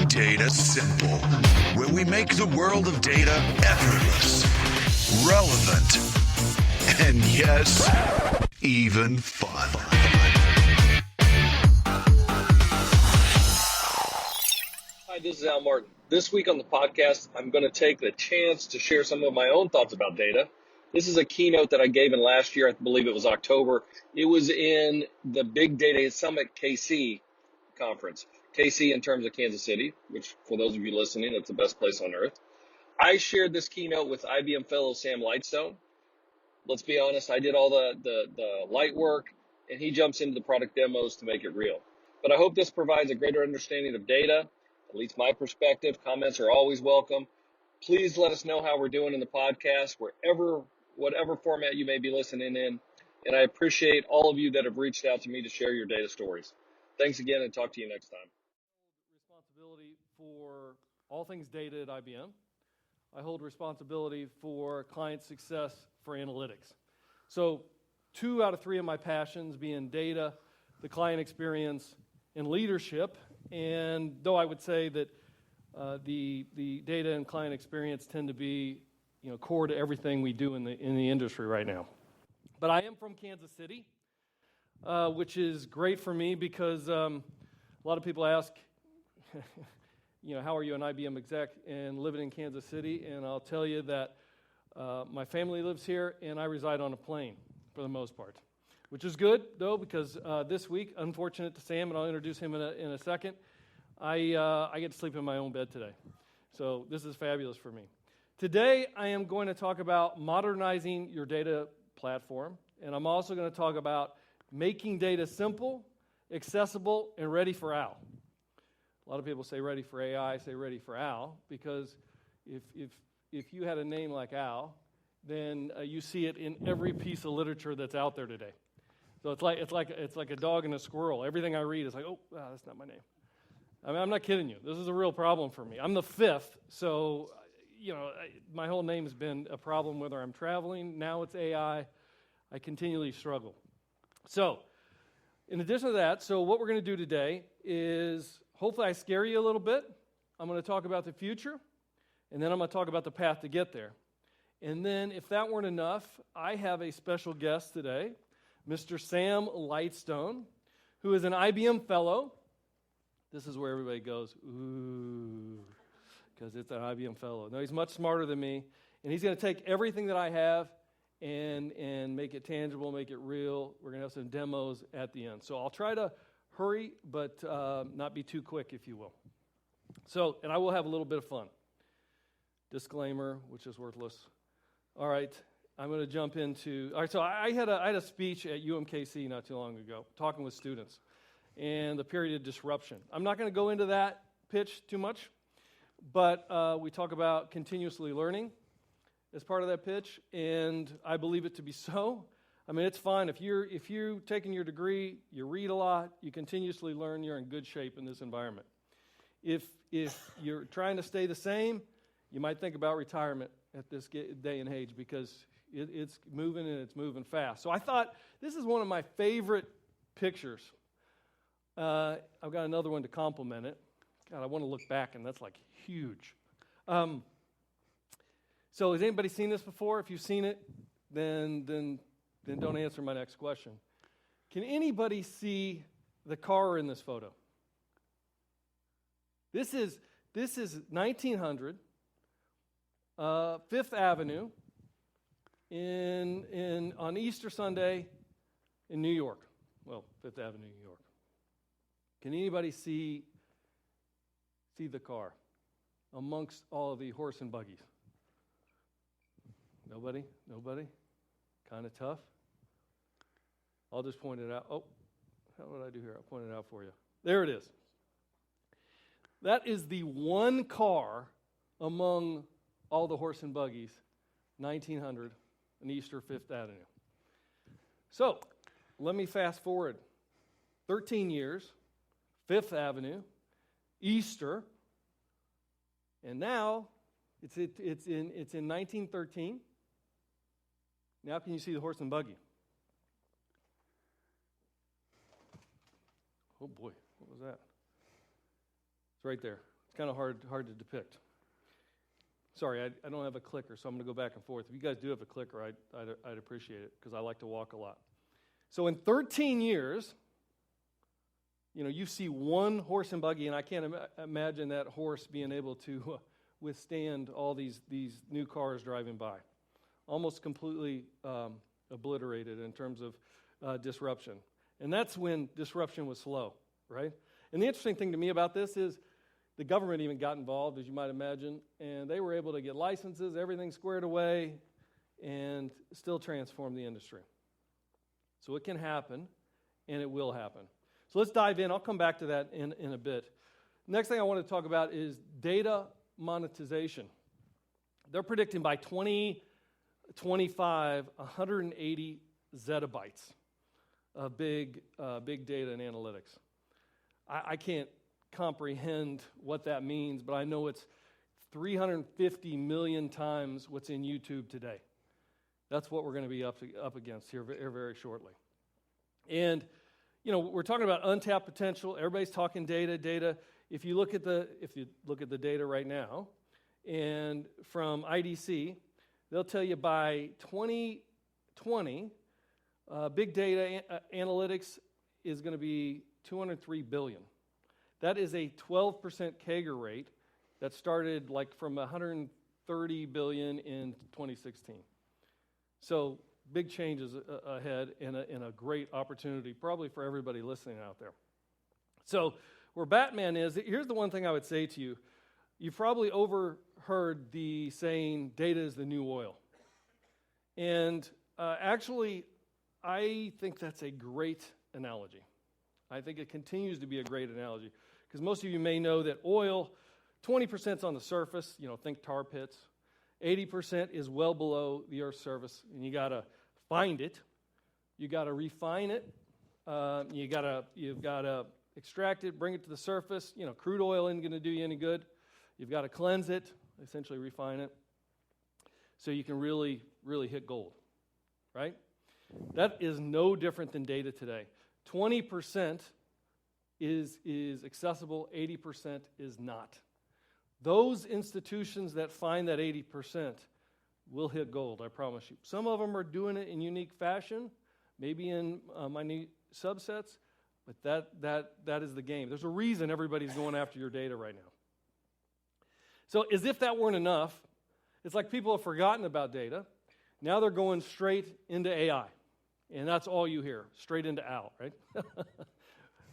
Data Simple, where we make the world of data effortless, relevant, and yes, even fun. Hi, this is Al Martin. This week on the podcast, I'm going to take the chance to share some of my own thoughts about data. This is a keynote that I gave in last year. I believe it was October. It was in the Big Data Summit KC conference. KC in terms of Kansas City, which for those of you listening, it's the best place on earth. I shared this keynote with IBM Fellow Sam Lightstone. Let's be honest, I did all the light work, and he jumps into the product demos to make it real. But I hope this provides a greater understanding of data, at least my perspective. Comments are always welcome. Please let us know how we're doing in the podcast, whatever format you may be listening in. And I appreciate all of you that have reached out to me to share your data stories. Thanks again, and talk to you next time. Responsibility for all things data at IBM. I hold responsibility for client success for analytics. So 2 out of 3 of my passions being data, the client experience, and leadership. And though I would say that the data and client experience tend to be core to everything we do in the industry right now. But I am from Kansas City, which is great for me because a lot of people ask, how are you an IBM exec and living in Kansas City? And I'll tell you that my family lives here and I reside on a plane for the most part, which is good though because this week, unfortunate to Sam, and I'll introduce him in a second, I get to sleep in my own bed today. So this is fabulous for me. Today, I am going to talk about modernizing your data platform, and I'm also going to talk about making data simple, accessible, and ready for Al. A lot of people say ready for AI, I say ready for Al, because if you had a name like Al, then you see it in every piece of literature that's out there today. So it's like a dog and a squirrel. Everything I read is like, oh, wow, that's not my name. I mean, I'm not kidding you. This is a real problem for me. I'm the 5th, so my whole name has been a problem whether I'm traveling. Now it's AI. I continually struggle. So, in addition to that, what we're going to do today is hopefully I scare you a little bit. I'm going to talk about the future, and then I'm going to talk about the path to get there. And then, if that weren't enough, I have a special guest today, Mr. Sam Lightstone, who is an IBM Fellow. This is where everybody goes, ooh, because it's an IBM Fellow. No, he's much smarter than me, and he's going to take everything that I have and make it tangible, make it real. We're going to have some demos at the end. So I'll try to hurry, but not be too quick, if you will. So, and I will have a little bit of fun. Disclaimer, which is worthless. All right, I'm going to jump into, all right, so I had a speech at UMKC not too long ago, talking with students, and the period of disruption. I'm not going to go into that pitch too much, but we talk about continuously learning as part of that pitch, and I believe it to be so. I mean, it's fine. If you're taking your degree, you read a lot, you continuously learn, you're in good shape in this environment. If you're trying to stay the same, you might think about retirement at this day and age because it's moving and it's moving fast. So I thought this is one of my favorite pictures. I've got another one to complement it. God, I want to look back, and that's like huge. So has anybody seen this before? If you've seen it, then don't answer my next question. Can anybody see the car in this photo? This is 1900 Fifth Avenue on Easter Sunday in New York. Well, Fifth Avenue, New York. Can anybody see the car amongst all of the horse and buggies? Nobody? Kind of tough? I'll just point it out. Oh, how would I do here? I'll point it out for you. There it is. That is the one car among all the horse and buggies, 1900 on Easter 5th Avenue. So, let me fast forward 13 years, 5th Avenue, Easter, and now it's in 1913. Now can you see the horse and buggy? Oh boy, what was that? It's right there. It's kind of hard to depict. Sorry, I don't have a clicker, so I'm going to go back and forth. If you guys do have a clicker, I'd appreciate it, because I like to walk a lot. So in 13 years, you see one horse and buggy, and I can't imagine that horse being able to withstand all these new cars driving by. Almost completely obliterated in terms of disruption. And that's when disruption was slow, right? And the interesting thing to me about this is the government even got involved, as you might imagine, and they were able to get licenses, everything squared away, and still transform the industry. So it can happen, and it will happen. So let's dive in. I'll come back to that in a bit. Next thing I want to talk about is data monetization. They're predicting by 2025, 180 zettabytes of big data and analytics. I can't comprehend what that means, but I know it's 350 million times what's in YouTube today. That's what we're going to be up against here very shortly. And we're talking about untapped potential. Everybody's talking data. If you look at the data right now, and from IDC, they'll tell you by 2020, big data analytics is going to be 203 billion. That is a 12% CAGR rate that started from 130 billion in 2016. So big changes ahead, and a great opportunity probably for everybody listening out there. So where Batman is, here's the one thing I would say to you. You've probably overheard the saying, data is the new oil. And actually, I think that's a great analogy. I think it continues to be a great analogy, because most of you may know that oil, 20% is on the surface, think tar pits. 80% is well below the Earth's surface, and you got to find it. You got to refine it. You've got to extract it, bring it to the surface. Crude oil isn't going to do you any good. You've got to cleanse it, essentially refine it, so you can really, really hit gold, right? That is no different than data today. 20% is accessible, 80% is not. Those institutions that find that 80% will hit gold, I promise you. Some of them are doing it in unique fashion, maybe in minute subsets, but that is the game. There's a reason everybody's going after your data right now. So as if that weren't enough, it's like people have forgotten about data. Now they're going straight into AI. And that's all you hear, straight into Al, right?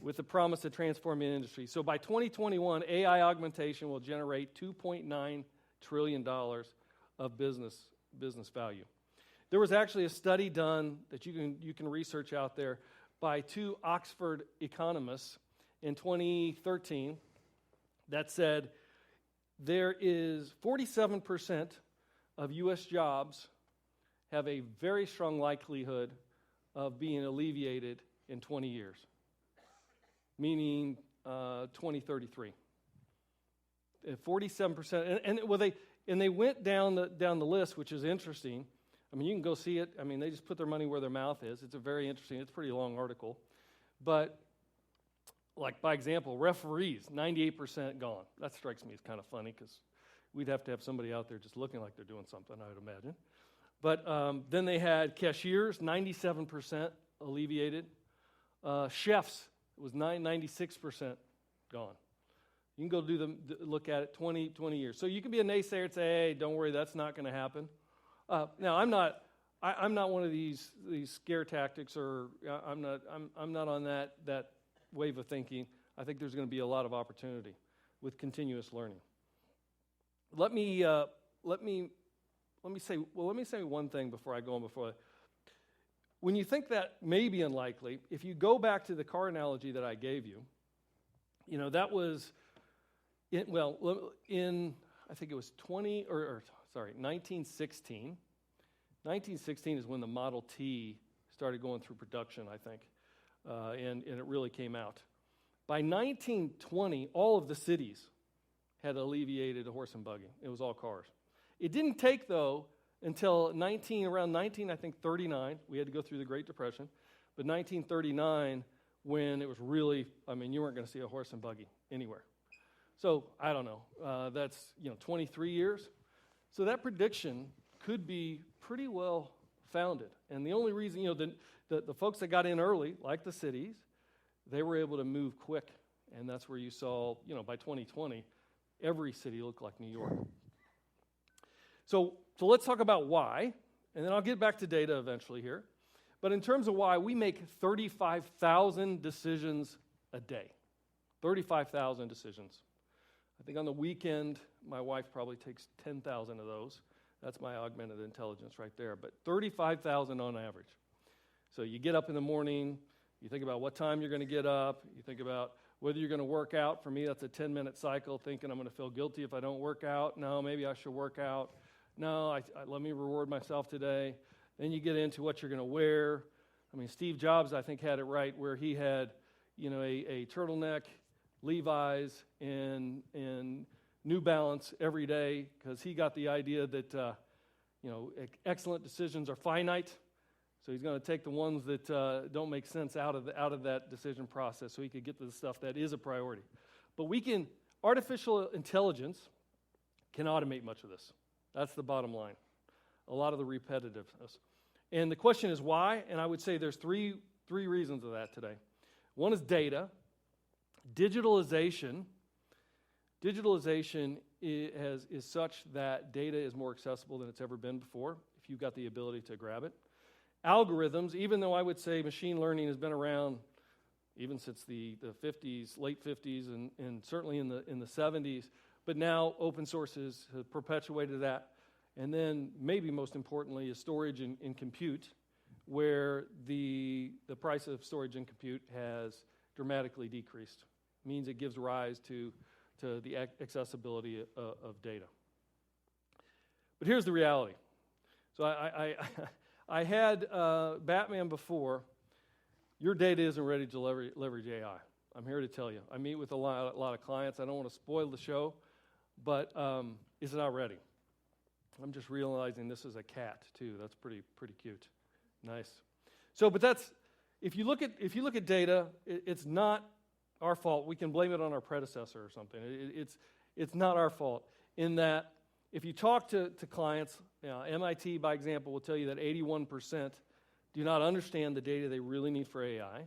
With the promise of transforming the industry. So by 2021, AI augmentation will generate $2.9 trillion of business value. There was actually a study done that you can research out there by two Oxford economists in 2013 that said there is 47% of U.S. jobs have a very strong likelihood of being alleviated in 20 years, meaning 2033. 47%, and they went down the list, which is interesting. I mean, you can go see it. I mean, they just put their money where their mouth is. It's a pretty long article. But, like, by example, referees, 98% gone. That strikes me as kind of funny, because we'd have to have somebody out there just looking like they're doing something, I would imagine. But then they had cashiers, 97% alleviated. Chefs, it was 96% gone. You can go look at it, 20 years. So you can be a naysayer and say, hey, don't worry, that's not going to happen. Now, I'm not one of these scare tactics, or I'm not on that wave of thinking. I think there's going to be a lot of opportunity with continuous learning. Let me say one thing before I go on. When you think that may be unlikely, if you go back to the car analogy that I gave you, that was in I think it was 1916. 1916 is when the Model T started going through production, I think, and it really came out. By 1920, all of the cities had alleviated a horse and buggy. It was all cars. It didn't take, though, until around 1939, we had to go through the Great Depression, but 1939, when it was really, you weren't going to see a horse and buggy anywhere. So I don't know. That's 23 years. So that prediction could be pretty well founded. And the only reason, the folks that got in early, like the cities, they were able to move quick. And that's where you saw, by 2020, every city looked like New York. So let's talk about why, and then I'll get back to data eventually here. But in terms of why, we make 35,000 decisions a day. 35,000 decisions. I think on the weekend, my wife probably takes 10,000 of those. That's my augmented intelligence right there. But 35,000 on average. So you get up in the morning, you think about what time you're going to get up, you think about whether you're going to work out. For me, that's a 10-minute cycle, thinking I'm going to feel guilty if I don't work out. No, maybe I should work out. No, let me reward myself today. Then you get into what you're going to wear. I mean, Steve Jobs, I think, had it right where he had, a turtleneck, Levi's, and New Balance every day because he got the idea that, excellent decisions are finite. So he's going to take the ones that don't make sense out of that decision process so he could get to the stuff that is a priority. But artificial intelligence can automate much of this. That's the bottom line. A lot of the repetitiveness. And the question is why? And I would say there's three reasons of that today. One is data. Digitalization is such that data is more accessible than it's ever been before if you've got the ability to grab it. Algorithms, even though I would say machine learning has been around even since the 50s, late 50s, and certainly in the 70s, but now open sources have perpetuated that. And then maybe most importantly is storage and compute, where the price of storage and compute has dramatically decreased. It means it gives rise to the accessibility of data. But here's the reality. So I had Batman before. Your data isn't ready to leverage AI. I'm here to tell you. I meet with a lot of clients. I don't want to spoil the show, but it's not ready. I'm just realizing this is a cat too. That's pretty cute. Nice. So, but that's if you look at data, it's not our fault. We can blame it on our predecessor or something. It's not our fault in that if you talk to clients, MIT, by example, will tell you that 81% do not understand the data they really need for AI,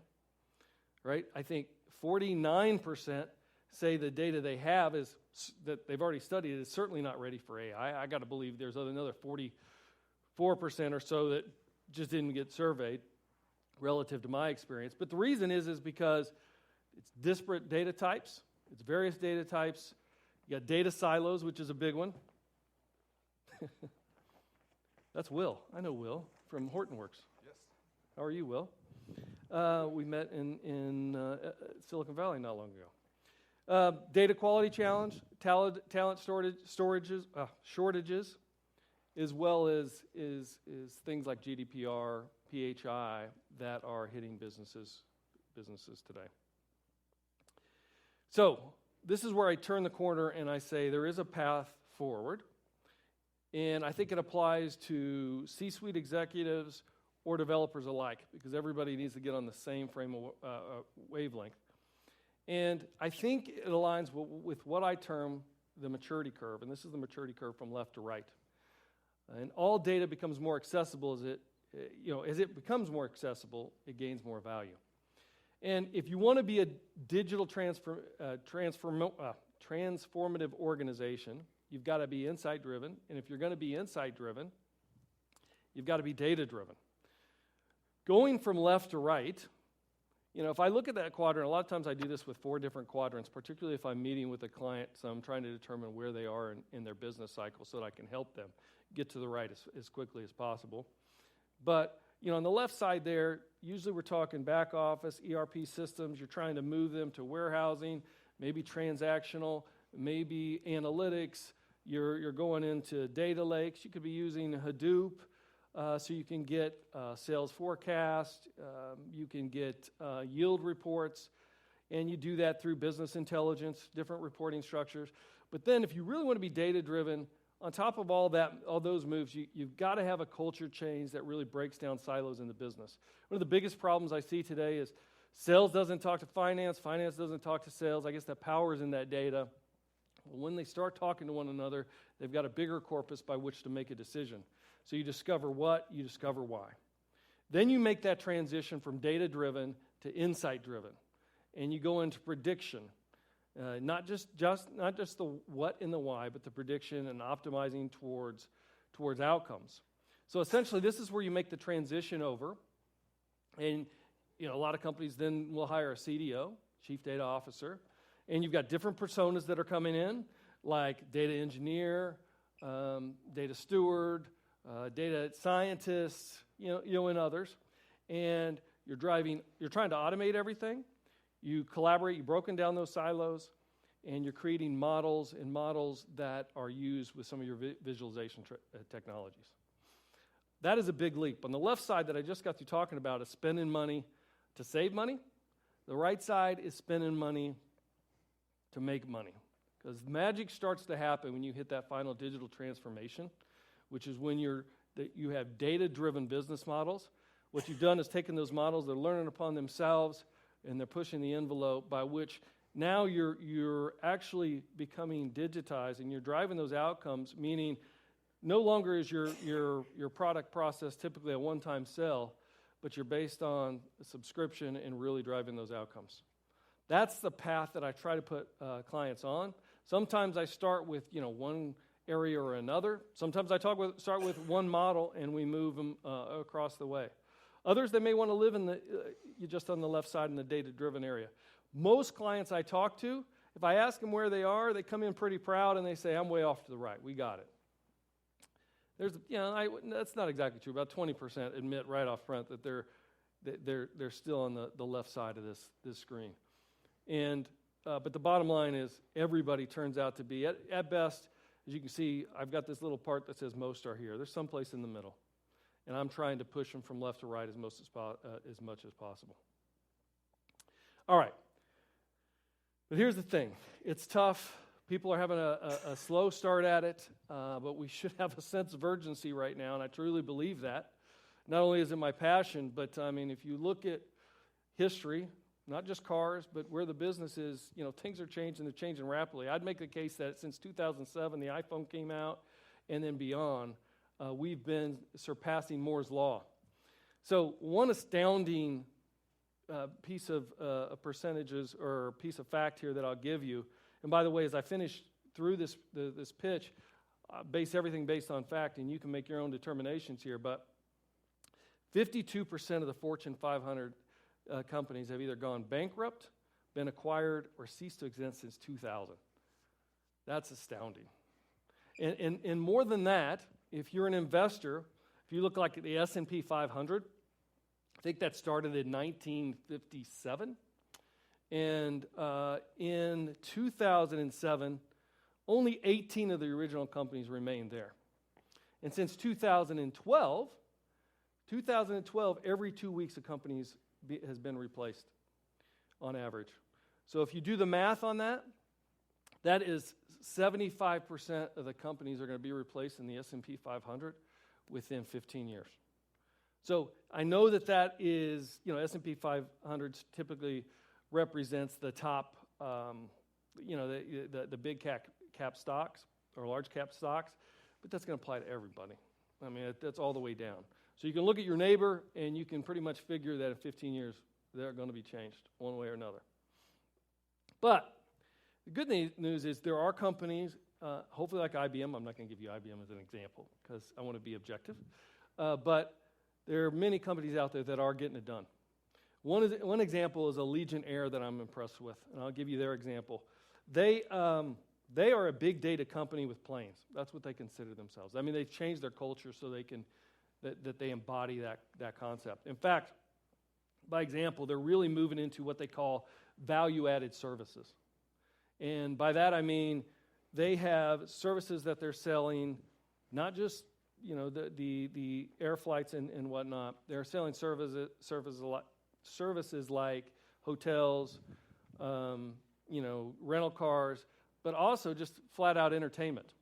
right? I think 49% say the data they have that they've already studied is certainly not ready for AI. I got to believe there's another 44% or so that just didn't get surveyed relative to my experience. But the reason is because it's disparate data types. It's various data types. You got data silos, which is a big one. That's Will. I know Will from Hortonworks. Yes. How are you, Will? We met in Silicon Valley not long ago. Data quality challenge, talent shortages, as well as things like GDPR, PHI that are hitting businesses today. So this is where I turn the corner and I say there is a path forward. And I think it applies to C-suite executives or developers alike because everybody needs to get on the same frame of wavelength. And I think it aligns with what I term the maturity curve, and this is the maturity curve from left to right. And all data becomes more accessible as it becomes more accessible, it gains more value. And if you want to be a digital transformative organization, you've got to be insight-driven, and if you're going to be insight-driven, you've got to be data-driven. Going from left to right, if I look at that quadrant, a lot of times I do this with 4 different quadrants, particularly if I'm meeting with a client, so I'm trying to determine where they are in their business cycle so that I can help them get to the right as quickly as possible. But, on the left side there, usually we're talking back office, ERP systems, you're trying to move them to warehousing, maybe transactional, maybe analytics, you're going into data lakes, you could be using Hadoop, so you can get sales forecast, you can get yield reports, and you do that through business intelligence, different reporting structures. But then if you really want to be data-driven, on top of all those moves, you've got to have a culture change that really breaks down silos in the business. One of the biggest problems I see today is sales doesn't talk to finance, finance doesn't talk to sales. I guess the power is in that data. When they start talking to one another, they've got a bigger corpus by which to make a decision. So you discover what, you discover why. Then you make that transition from data-driven to insight-driven, and you go into prediction. Not just the what and the why, but the prediction and optimizing towards outcomes. So essentially, this is where you make the transition over, and a lot of companies then will hire a CDO, Chief Data Officer, and you've got different personas that are coming in, like data engineer, data steward, data scientists, and others, and you're trying to automate everything. You collaborate, you've broken down those silos, and you're creating models that are used with some of your visualization technologies. That is a big leap. On the left side that I just got through talking about is spending money to save money. The right side is spending money to make money. Because magic starts to happen when you hit that final digital transformation, which is when you have data-driven business models. What you've done is taken those models, they're learning upon themselves, and they're pushing the envelope by which now you're actually becoming digitized and you're driving those outcomes, meaning no longer is your product process typically a one-time sell, but you're based on a subscription and really driving those outcomes. That's the path that I try to put clients on. Sometimes I start with one area or another. Sometimes I start with one model and we move them across the way. Others, they may want to live in just on the left side in the data-driven area. Most clients I talk to, if I ask them where they are, they come in pretty proud and they say, I'm way off to the right. We got it. That's not exactly true. About 20% admit right off front that they're still on the left side of this screen. But the bottom line is everybody turns out to be, at best, as you can see, I've got this little part that says most are here. There's someplace in the middle. And I'm trying to push them from left to right as much as possible. All right. But here's the thing. It's tough. People are having a slow start at it, but we should have a sense of urgency right now, and I truly believe that. Not only is it my passion, but, if you look at history, not just cars, but where the business is, things are changing. They're changing rapidly. I'd make the case that since 2007, the iPhone came out, and then beyond, we've been surpassing Moore's Law. So one astounding piece of percentages or piece of fact here that I'll give you, and by the way, as I finish through this pitch, base everything based on fact, and you can make your own determinations here, but 52% of the Fortune 500 companies have either gone bankrupt, been acquired, or ceased to exist since 2000. That's astounding. And more than that, if you're an investor, if you look like at the S&P 500, I think that started in 1957. And in 2007, only 18 of the original companies remained there. And since 2012, every 2 weeks a company has been replaced on average. So if you do the math on that, that is 75% of the companies are going to be replaced in the S&P 500 within 15 years. So I know that is, S&P 500 typically represents the top, the big cap stocks or large cap stocks, but that's going to apply to everybody. That's all the way down. So you can look at your neighbor and you can pretty much figure that in 15 years they're going to be changed one way or another. But the good news is there are companies, hopefully like IBM. I'm not going to give you IBM as an example because I want to be objective. But there are many companies out there that are getting it done. One example is Allegiant Air that I'm impressed with, and I'll give you their example. They are a big data company with planes. That's what they consider themselves. They've changed their culture so that they embody that concept. In fact, by example, they're really moving into what they call value-added services. And by that I mean they have services that they're selling, not just the air flights and whatnot. They're selling services like hotels, rental cars, but also just flat-out entertainment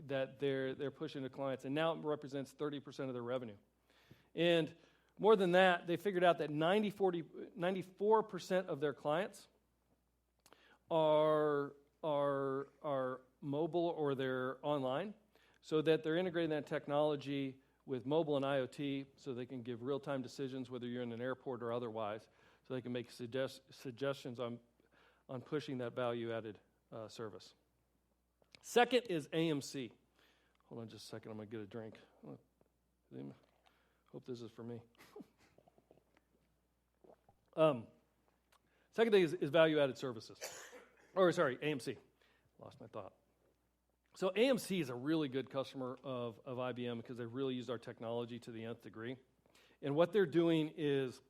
that they're pushing to clients. And now it represents 30% of their revenue. And more than that, they figured out that 94% of their clients are are mobile or they're online, so that they're integrating that technology with mobile and IoT so they can give real-time decisions, whether you're in an airport or otherwise, so they can make suggestions on pushing that value-added service. Second is AMC. Hold on just a second, I'm going to get a drink. Hope this is for me. Second thing is value-added services. AMC. Lost my thought. So AMC is a really good customer of IBM because they've really used our technology to the nth degree. And what they're doing is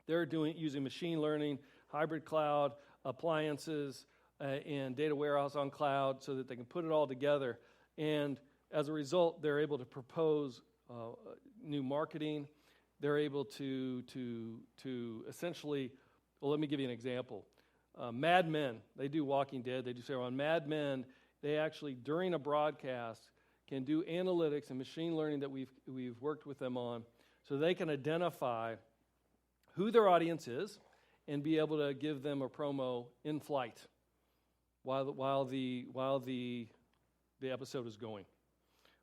using machine learning, hybrid cloud, appliances, and data warehouse on cloud so that they can put it all together. And as a result, they're able to propose new marketing. They're able to essentially, well, let me give you an example. Mad Men, they do Walking Dead, they do several. On Mad Men, they actually, during a broadcast, can do analytics and machine learning that we've worked with them on, so they can identify who their audience is and be able to give them a promo in flight while the episode is going,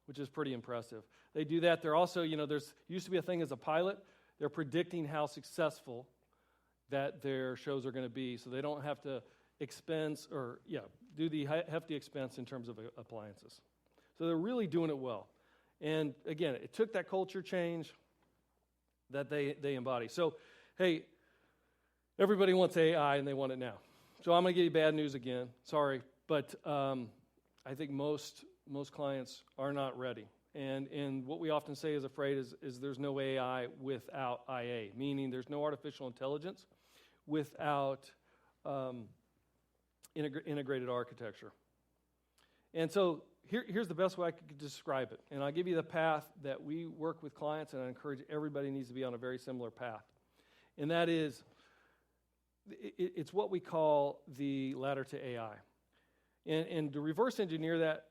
which is pretty impressive. They do that. They're also, there's used to be a thing as a pilot. They're predicting how successful that their shows are going to be, so they don't have to do the hefty expense in terms of appliances. So they're really doing it well. And again, it took that culture change that they embody. So, hey, everybody wants AI and they want it now. So I'm going to give you bad news again. Sorry, but I think most clients are not ready. And what we often say as a phrase is there's no AI without IA, meaning there's no artificial intelligence without integrated architecture. And so here's the best way I could describe it. And I'll give you the path that we work with clients, and I encourage everybody needs to be on a very similar path. And that is, it's what we call the ladder to AI. And to reverse engineer that,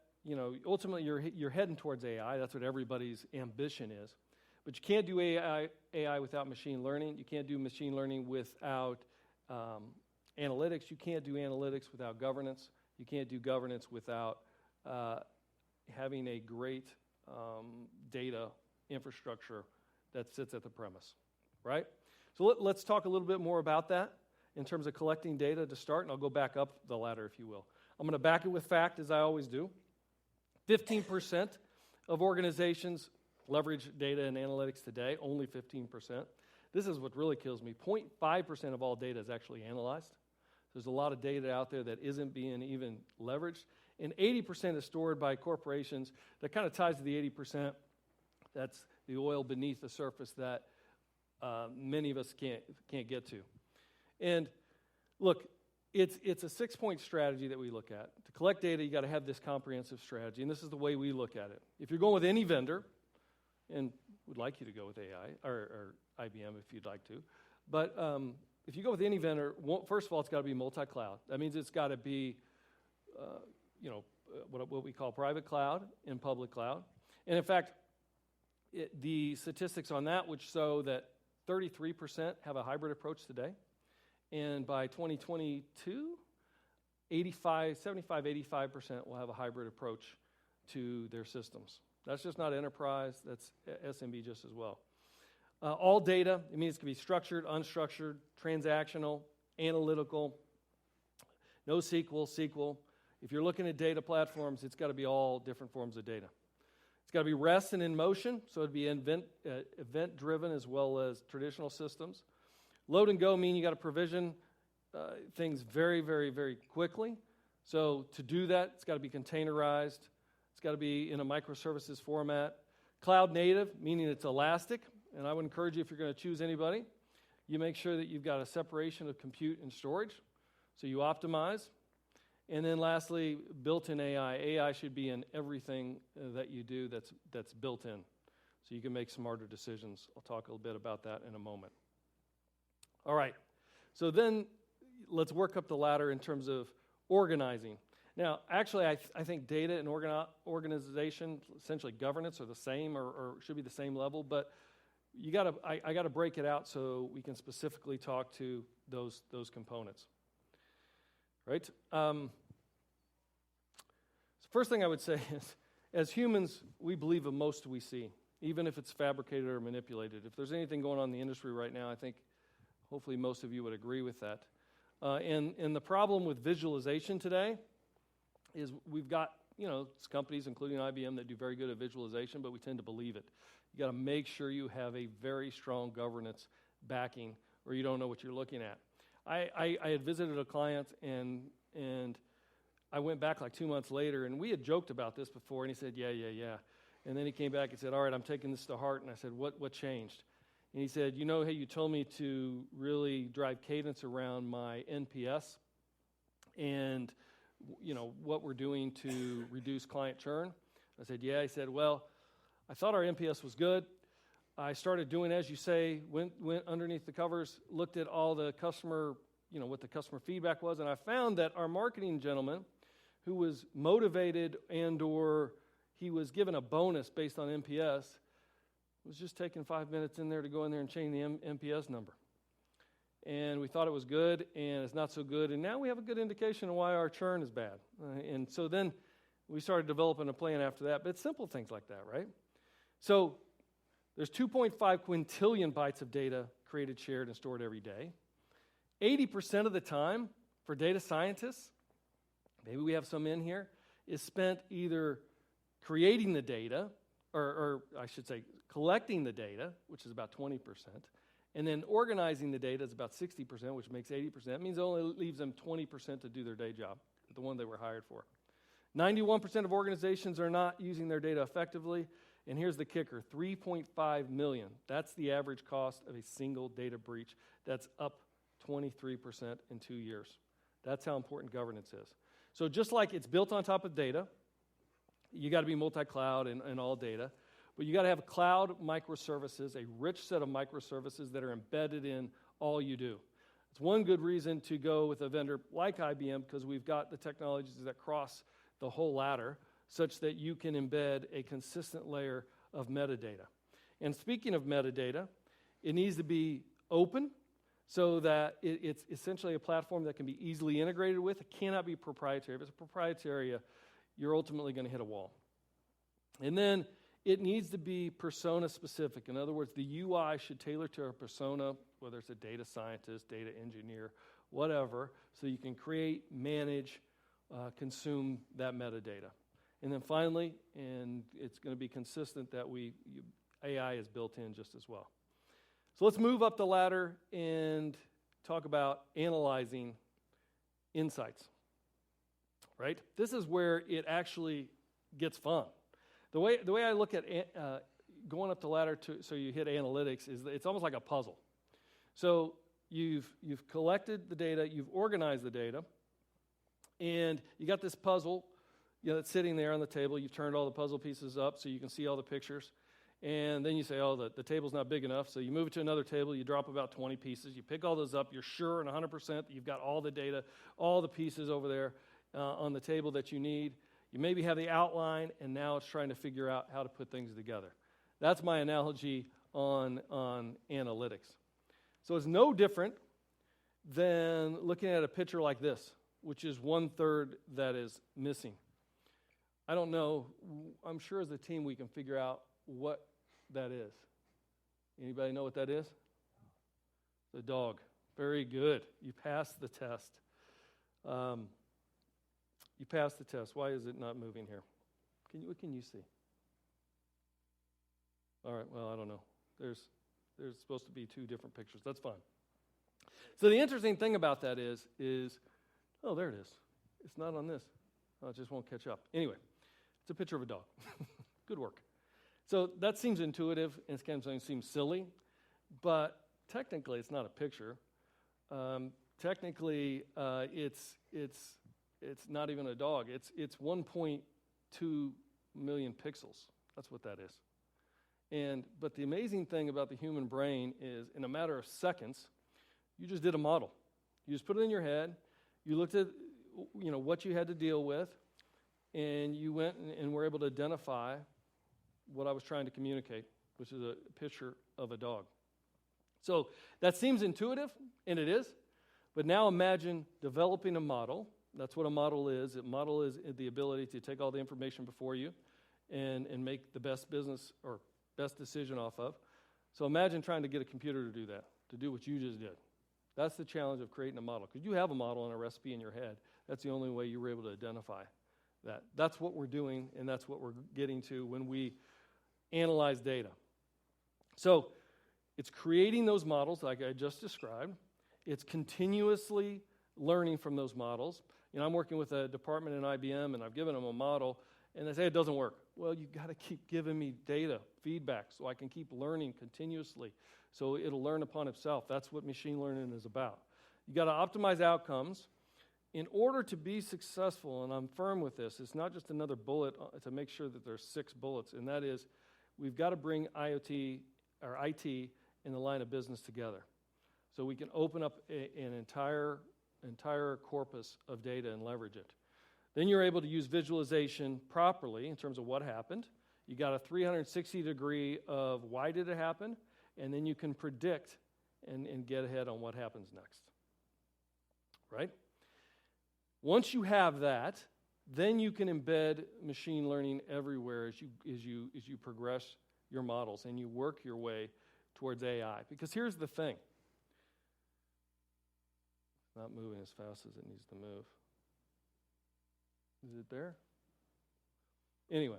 ultimately you're heading towards AI. That's what everybody's ambition is. But you can't do AI without machine learning. You can't do machine learning without analytics. You can't do analytics without governance. You can't do governance without having a great data infrastructure that sits at the premise, right? So let's talk a little bit more about that in terms of collecting data to start, and I'll go back up the ladder, if you will. I'm going to back it with fact, as I always do. 15% of organizations leverage data and analytics today, only 15%. This is what really kills me. 0.5% of all data is actually analyzed. There's a lot of data out there that isn't being even leveraged. And 80% is stored by corporations. That kind of ties to the 80%. That's the oil beneath the surface that many of us can't get to. And look, it's a 6-point strategy that we look at. To collect data, you got to have this comprehensive strategy, and this is the way we look at it. If you're going with any vendor, and would like you to go with AI or IBM if you'd like to, but if you go with any vendor, first of all, it's got to be multi-cloud. That means it's got to be, what we call private cloud and public cloud. And in fact, the statistics on that would show that 33% have a hybrid approach today. And by 2022, 85% will have a hybrid approach to their systems. That's just not enterprise, that's SMB just as well. All data, it means it can be structured, unstructured, transactional, analytical, no SQL. If you're looking at data platforms, it's got to be all different forms of data. It's got to be rest and in motion, so it'd be event-driven as well as traditional systems. Load and go mean you got to provision things very, very, very quickly. So to do that, it's got to be containerized. It's got to be in a microservices format. Cloud native, meaning it's elastic. And I would encourage you, if you're going to choose anybody, you make sure that you've got a separation of compute and storage. So you optimize. And then lastly, built-in AI. AI should be in everything that you do that's built in. So you can make smarter decisions. I'll talk a little bit about that in a moment. All right, so then let's work up the ladder in terms of organizing. Now, actually, I think data and organization, essentially governance, are the same or should be the same level, but I got to break it out so we can specifically talk to those components, right? First thing I would say is, as humans, we believe in most we see, even if it's fabricated or manipulated. If there's anything going on in the industry right now, I think hopefully most of you would agree with that. And the problem with visualization today is we've got, companies, including IBM, that do very good at visualization, but we tend to believe it. You got to make sure you have a very strong governance backing, or you don't know what you're looking at. I had visited a client, and I went back like 2 months later, and we had joked about this before, and he said, yeah. And then he came back and said, all right, I'm taking this to heart. And I said, what changed? And he said, hey, you told me to really drive cadence around my NPS and, what we're doing to reduce client churn. I said, yeah. He said, well, I thought our NPS was good. I started doing, as you say, went underneath the covers, looked at all the customer, what the customer feedback was, and I found that our marketing gentleman, who was motivated and or he was given a bonus based on NPS, was just taking 5 minutes in there to go in there and change the NPS number. And we thought it was good, and it's not so good, and now we have a good indication of why our churn is bad. And so then we started developing a plan after that, but it's simple things like that, right? So there's 2.5 quintillion bytes of data created, shared, and stored every day. 80% of the time for data scientists, maybe we have some in here, is spent either creating the data, or I should say collecting the data, which is about 20%, and then organizing the data is about 60%, which makes 80%. It means it only leaves them 20% to do their day job, the one they were hired for. 91% of organizations are not using their data effectively, and here's the kicker, 3.5 million. That's the average cost of a single data breach. That's up 23% in 2 years. That's how important governance is. So just like it's built on top of data, you got to be multi-cloud and all data, but you got to have cloud microservices, a rich set of microservices that are embedded in all you do. It's one good reason to go with a vendor like IBM, because we've got the technologies that cross the whole ladder such that you can embed a consistent layer of metadata. And speaking of metadata, it needs to be open so that it's essentially a platform that can be easily integrated with. It cannot be proprietary. If it's proprietary, you're ultimately going to hit a wall. And then it needs to be persona specific. In other words, the UI should tailor to a persona, whether it's a data scientist, data engineer, whatever, so you can create, manage, consume that metadata. And then finally, and it's going to be consistent that AI is built in just as well. So let's move up the ladder and talk about analyzing insights, right? This is where it actually gets fun. The way I look at going up the ladder so you hit analytics is that it's almost like a puzzle. So you've collected the data, you've organized the data, and you got this puzzle that's sitting there on the table. You've turned all the puzzle pieces up so you can see all the pieces. And then you say, the table's not big enough, so you move it to another table, you drop about 20 pieces, you pick all those up, you're sure and 100% that you've got all the data, all the pieces over there on the table that you need. You maybe have the outline, and now it's trying to figure out how to put things together. That's my analogy on analytics. So it's no different than looking at a picture like this, which is 1/3 that is missing. I don't know. I'm sure as a team we can figure out what that is. Anybody know what that is? The dog. Very good. You passed the test. You passed the test. Why is it not moving here? What can you see? All right, well, I don't know. There's supposed to be 2 different pictures. That's fine. So the interesting thing about that is oh, there it is. It's not on this. Oh, it just won't catch up. Anyway, it's a picture of a dog. Good work. So that seems intuitive, and it's kind of seems silly, but technically it's not a picture. Technically, it's not even a dog. It's 1.2 million pixels. That's what that is. But the amazing thing about the human brain is, in a matter of seconds, you just did a model. You just put it in your head. You looked at what you had to deal with, and you went and were able to identify what I was trying to communicate, which is a picture of a dog. So that seems intuitive, and it is. But now imagine developing a model That's what a model is. A model is the ability to take all the information before you and make the best business or best decision off of. So imagine trying to get a computer to do that, to do what you just did. That's the challenge of creating a model, because you have a model and a recipe in your head. That's the only way you were able to identify that. That's what we're doing, and that's what we're getting to when we analyze data. So it's creating those models like I just described. It's continuously learning from those models. I'm working with a department in IBM, and I've given them a model, and they say it doesn't work. Well, you got to keep giving me data, feedback, so I can keep learning continuously, so it'll learn upon itself. That's what machine learning is about. You got to optimize outcomes. In order to be successful, and I'm firm with this, it's not just another bullet to make sure that there's 6 bullets, and that is we've got to bring IoT or IT in the line of business together, so we can open up an entire corpus of data and leverage it. Then you're able to use visualization properly in terms of what happened. You got a 360 degree of why did it happen, and then you can predict and get ahead on what happens next. Right? Once you have that, then you can embed machine learning everywhere as you progress your models and you work your way towards AI. Because here's the thing. It's not moving as fast as it needs to move. Is it there? Anyway,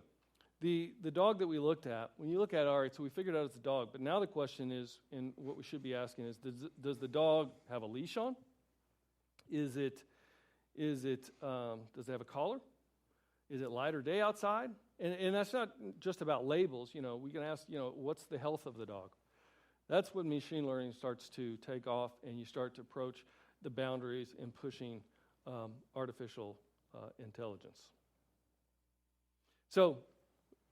the dog that we looked at, when you look at it, all right, so we figured out it's a dog, but now the question is, and what we should be asking is, does the dog have a leash on? Does it have a collar? Is it light or day outside? And that's not just about labels. We can ask, what's the health of the dog? That's when machine learning starts to take off, and you start to approach the boundaries in pushing artificial intelligence. So,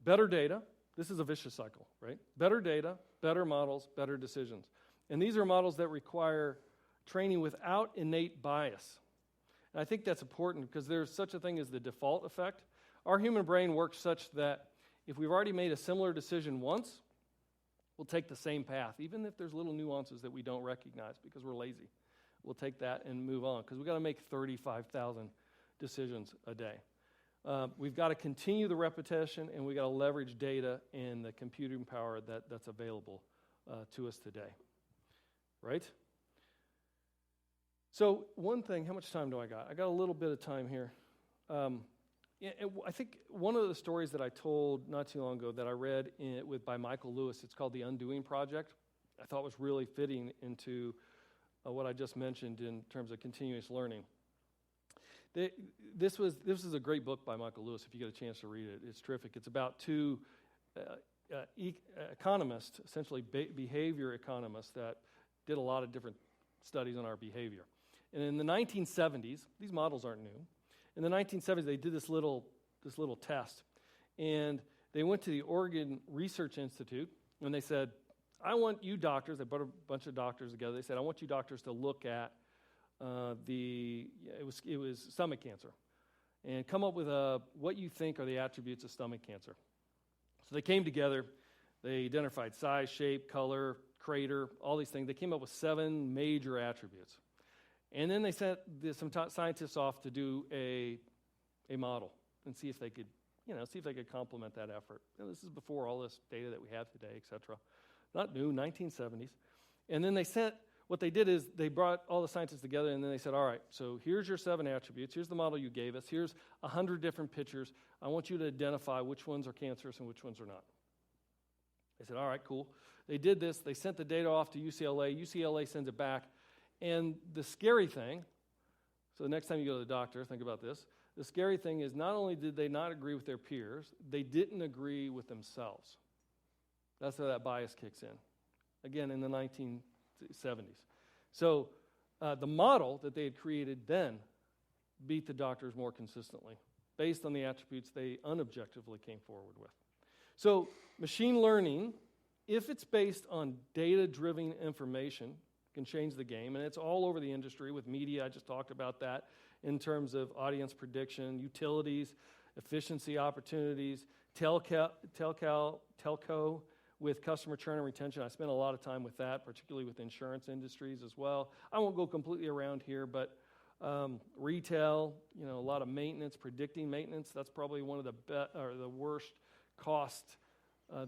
better data. This is a vicious cycle, right? Better data, better models, better decisions. And these are models that require training without innate bias. And I think that's important because there's such a thing as the default effect. Our human brain works such that if we've already made a similar decision once, we'll take the same path, even if there's little nuances that we don't recognize because we're lazy. We'll take that and move on because we've got to make 35,000 decisions a day. We've got to continue the repetition, and we've got to leverage data and the computing power that's available to us today. Right? So one thing, how much time do I got? I got a little bit of time here. I think one of the stories that I told not too long ago that I read by Michael Lewis, it's called The Undoing Project, I thought was really fitting into what I just mentioned in terms of continuous learning. This is a great book by Michael Lewis, if you get a chance to read it. It's terrific. It's about 2 economists, essentially behavior economists, that did a lot of different studies on our behavior. And in the 1970s, these models aren't new. In the 1970s, they did this little test. And they went to the Oregon Research Institute, and they said, I want you doctors, they put a bunch of doctors together, they said, I want you doctors to look at it was stomach cancer, and come up with what you think are the attributes of stomach cancer. So they came together, they identified size, shape, color, crater, all these things. They came up with 7 major attributes. And then they sent some scientists off to do a model and see if they could, complement that effort. This is before all this data that we have today, et cetera. Not new, 1970s. And then what they did is they brought all the scientists together, and then they said, all right, so here's your 7 attributes. Here's the model you gave us. Here's 100 different pictures. I want you to identify which ones are cancerous and which ones are not. They said, all right, cool. They did this. They sent the data off to UCLA. UCLA sends it back. And the scary thing, so the next time you go to the doctor, think about this. The scary thing is not only did they not agree with their peers, they didn't agree with themselves. That's where that bias kicks in. Again, in the 1970s. So the model that they had created then beat the doctors more consistently based on the attributes they unobjectively came forward with. So machine learning, if it's based on data-driven information, can change the game, and it's all over the industry with media. I just talked about that in terms of audience prediction, utilities, efficiency opportunities, telco with customer churn and retention. I spent a lot of time with that, particularly with insurance industries as well. I won't go completely around here, but Retail, a lot of maintenance, predicting maintenance. That's probably one of the worst costs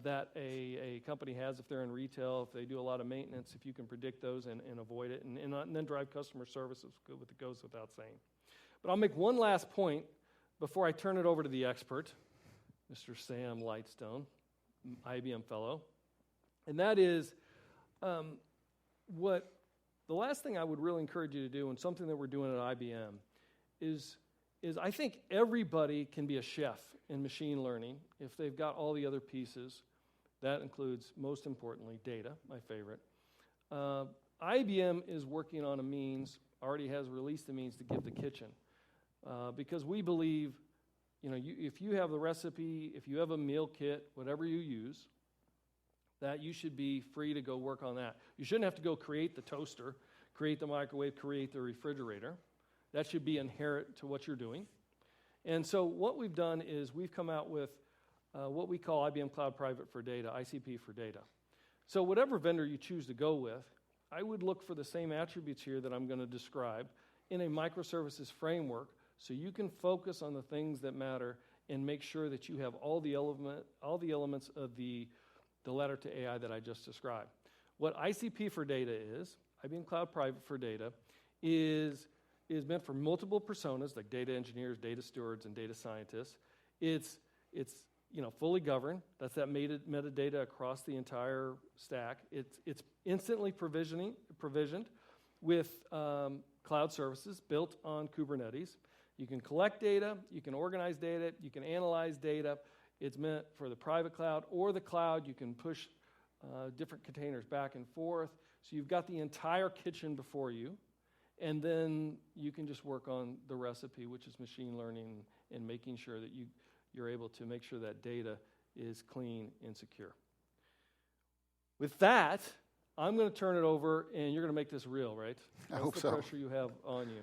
that a company has if they're in retail. If they do a lot of maintenance, if you can predict those and avoid it, and then drive customer service, it goes without saying. But I'll make one last point before I turn it over to the expert, Mr. Sam Lightstone, IBM Fellow, and that is what the last thing I would really encourage you to do, and something that we're doing at IBM, is I think everybody can be a chef in machine learning if they've got all the other pieces. That includes, most importantly, data, my favorite. IBM is working on already has released a means to give the kitchen. Because we believe, if you have the recipe, if you have a meal kit, whatever you use, that you should be free to go work on that. You shouldn't have to go create the toaster, create the microwave, create the refrigerator. That should be inherent to what you're doing. And so what we've done is we've come out with what we call IBM Cloud Private for Data, ICP for Data. So whatever vendor you choose to go with, I would look for the same attributes here that I'm going to describe in a microservices framework so you can focus on the things that matter and make sure that you have all the elements of the letter to AI that I just described. What ICP for Data is, IBM Cloud Private for Data, is meant for multiple personas like data engineers, data stewards, and data scientists. It's fully governed. That's that metadata across the entire stack. It's instantly provisioned with cloud services built on Kubernetes. You can collect data, you can organize data, you can analyze data. It's meant for the private cloud or the cloud. You can push different containers back and forth. So you've got the entire kitchen before you, and then you can just work on the recipe, which is machine learning and making sure that you're able to make sure that data is clean and secure. With that, I'm going to turn it over, and you're going to make this real, right? I hope so. That's the pressure you have on you.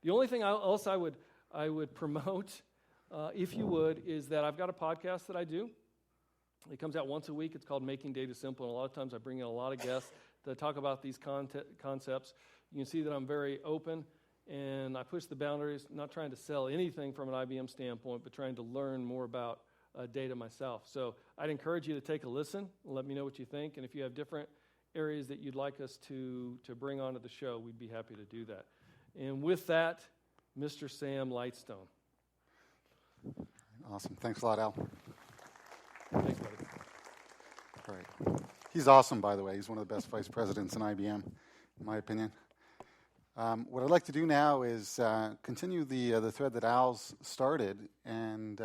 The only thing else I would promote, if you would, is that I've got a podcast that I do. It comes out once a week. It's called Making Data Simple, and a lot of times I bring in a lot of guests to talk about these concepts. You can see that I'm very open, and I push the boundaries, not trying to sell anything from an IBM standpoint, but trying to learn more about data myself. So I'd encourage you to take a listen and let me know what you think, and if you have different areas that you'd like us to bring onto the show, we'd be happy to do that. And with that, Mr. Sam Lightstone. Awesome. Thanks a lot, Al. Thanks, buddy. All right. He's awesome, by the way. He's one of the best vice presidents in IBM, in my opinion. What I'd like to do now is continue the thread that Al's started and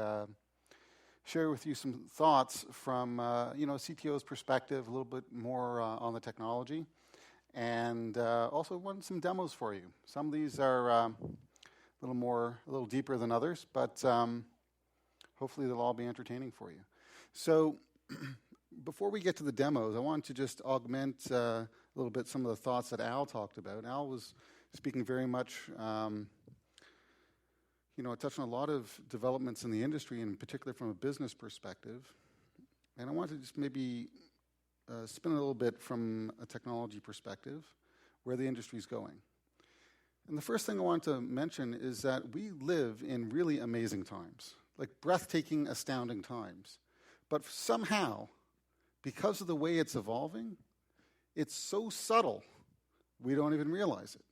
share with you some thoughts from CTO's perspective, a little bit more on the technology, and also want some demos for you. Some of these are a little deeper than others, but hopefully they'll all be entertaining for you. So before we get to the demos, I want to just augment a little bit some of the thoughts that Al talked about. Al was speaking very much, touched on a lot of developments in the industry, in particular from a business perspective. And I want to just maybe spin a little bit from a technology perspective, where the industry's going. And the first thing I want to mention is that we live in really amazing times, like breathtaking, astounding times. But somehow, because of the way it's evolving, it's so subtle, we don't even realize it.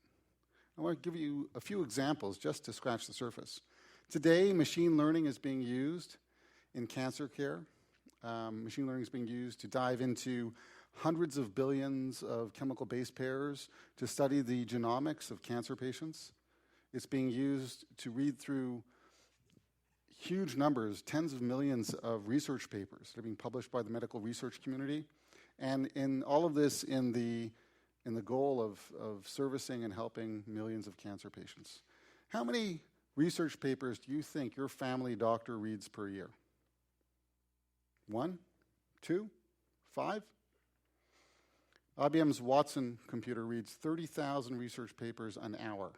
I want to give you a few examples just to scratch the surface. Today, machine learning is being used in cancer care. Machine learning is being used to dive into hundreds of billions of chemical base pairs to study the genomics of cancer patients. It's being used to read through huge numbers, tens of millions of research papers that are being published by the medical research community. And in all of this in the goal of servicing and helping millions of cancer patients. How many research papers do you think your family doctor reads per year? 1, 2, 5? IBM's Watson computer reads 30,000 research papers an hour.